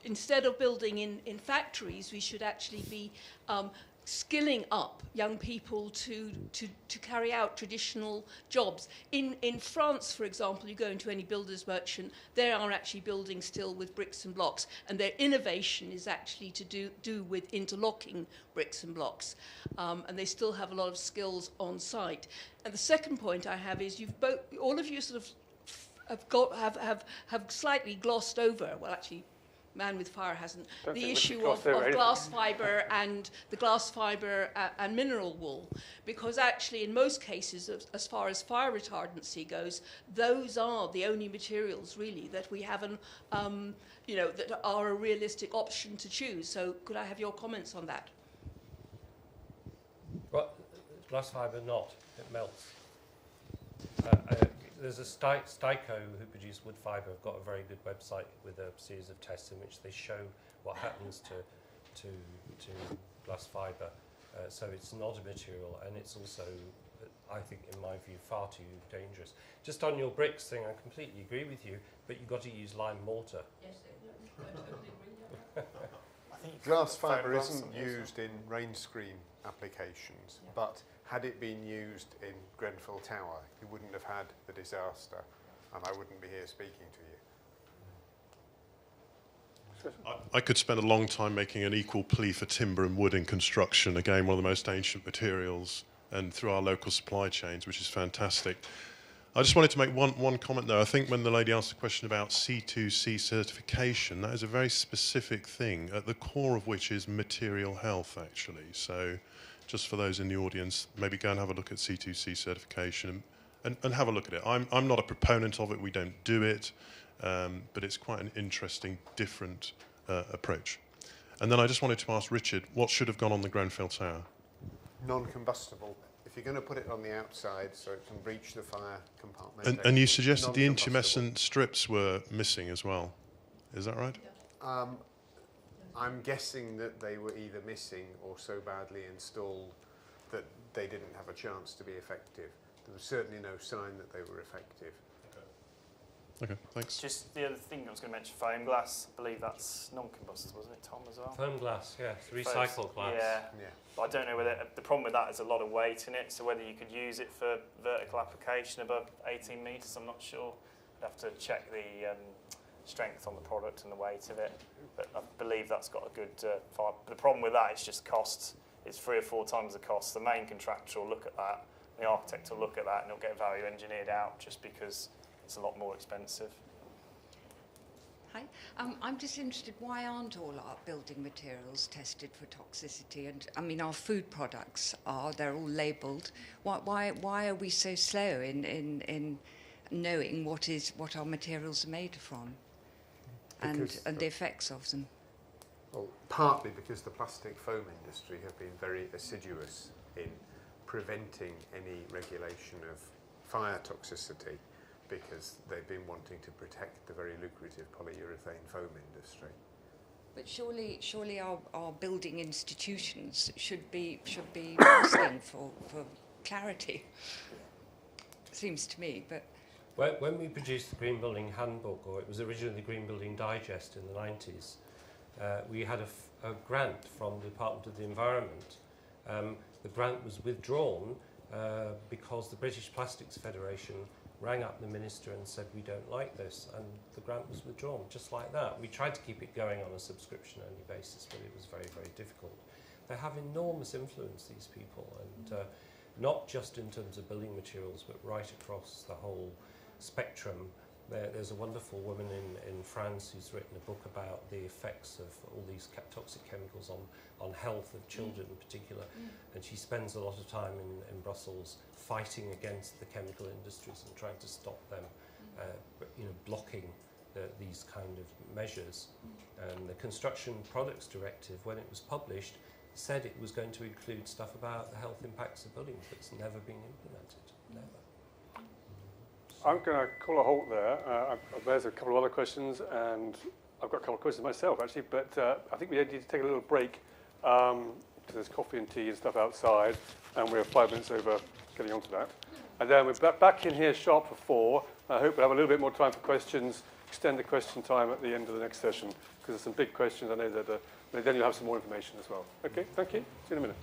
instead of building in factories, we should actually be skilling up young people to carry out traditional jobs. In France, for example, you go into any builder's merchant, they are actually building still with bricks and blocks, and their innovation is actually to do with interlocking bricks and blocks, and they still have a lot of skills on site. And the second point I have is all of you sort of have slightly glossed over, well, actually, Man with Fire hasn't, the issue of glass fibre and the glass fibre and mineral wool, because actually in most cases, as far as fire retardancy goes, those are the only materials really that we have that are a realistic option to choose. So could I have your comments on that? Well, glass fibre not, it melts. There's a Styco who produce wood fibre, have got a very good website with a series of tests in which they show what happens to glass fibre. So it's not a material, and it's also, I think, in my view, far too dangerous. Just on your bricks thing, I completely agree with you, but you've got to use lime mortar. Yes, I totally agree. I think glass fibre isn't used in rain screen applications, but had it been used in Grenfell Tower, you wouldn't have had the disaster, and I wouldn't be here speaking to you. I could spend a long time making an equal plea for timber and wood in construction, again, one of the most ancient materials, and through our local supply chains, which is fantastic. I just wanted to make one comment there. I think when the lady asked the question about C2C certification, that is a very specific thing, at the core of which is material health, actually. So just for those in the audience, maybe go and have a look at C2C certification and have a look at it. I'm not a proponent of it, we don't do it, but it's quite an interesting, different approach. And then I just wanted to ask Richard, what should have gone on the Grenfell Tower? Non-combustible. If you're going to put it on the outside so it can breach the fire compartmentation. And you suggested the intumescent strips were missing as well. Is that right? I'm guessing that they were either missing or so badly installed that they didn't have a chance to be effective. There was certainly no sign that they were effective. Okay, thanks. Just the other thing I was going to mention, foam glass. I believe that's non-combustible, isn't it, Tom, as well? Foam glass, yes, recycled glass. Yeah. But I don't know whether the problem with that is a lot of weight in it. So whether you could use it for vertical application above 18 metres, I'm not sure. I'd have to check the strength on the product and the weight of it. But I believe that's got a good fibre. But the problem with that is just cost. It's 3 or 4 times the cost. The main contractor will look at that. The architect will look at that, and it'll get value engineered out just because it's a lot more expensive. Hi, I'm just interested, why aren't all our building materials tested for toxicity? And I mean, our food products are, they're all labelled. Why are we so slow in knowing what our materials are made from and the effects of them? Well, partly because the plastic foam industry have been very assiduous in preventing any regulation of fire toxicity because they've been wanting to protect the very lucrative polyurethane foam industry. But surely our building institutions should be asking for clarity. Seems to me, but when we produced the Green Building Handbook, or it was originally the Green Building Digest in the 90s, we had a grant from the Department of the Environment. The grant was withdrawn because the British Plastics Federation rang up the minister and said, we don't like this, and the grant was withdrawn, just like that. We tried to keep it going on a subscription-only basis, but it was very, very difficult. They have enormous influence, these people, and not just in terms of building materials, but right across the whole spectrum. There's a wonderful woman in France who's written a book about the effects of all these toxic chemicals on health of children in particular, and she spends a lot of time in Brussels fighting against the chemical industries and trying to stop them, blocking these kind of measures. And the Construction Products Directive, when it was published, said it was going to include stuff about the health impacts of buildings, but it's never been implemented, never. I'm going to call a halt there. There's a couple of other questions, and I've got a couple of questions myself, actually, but I think we need to take a little break. There's coffee and tea and stuff outside, and we're 5 minutes over getting onto that. And then we're back in here sharp for 4. I hope we'll have a little bit more time for questions, extend the question time at the end of the next session, because there's some big questions. I know that then you'll have some more information as well. Okay, thank you. See you in a minute.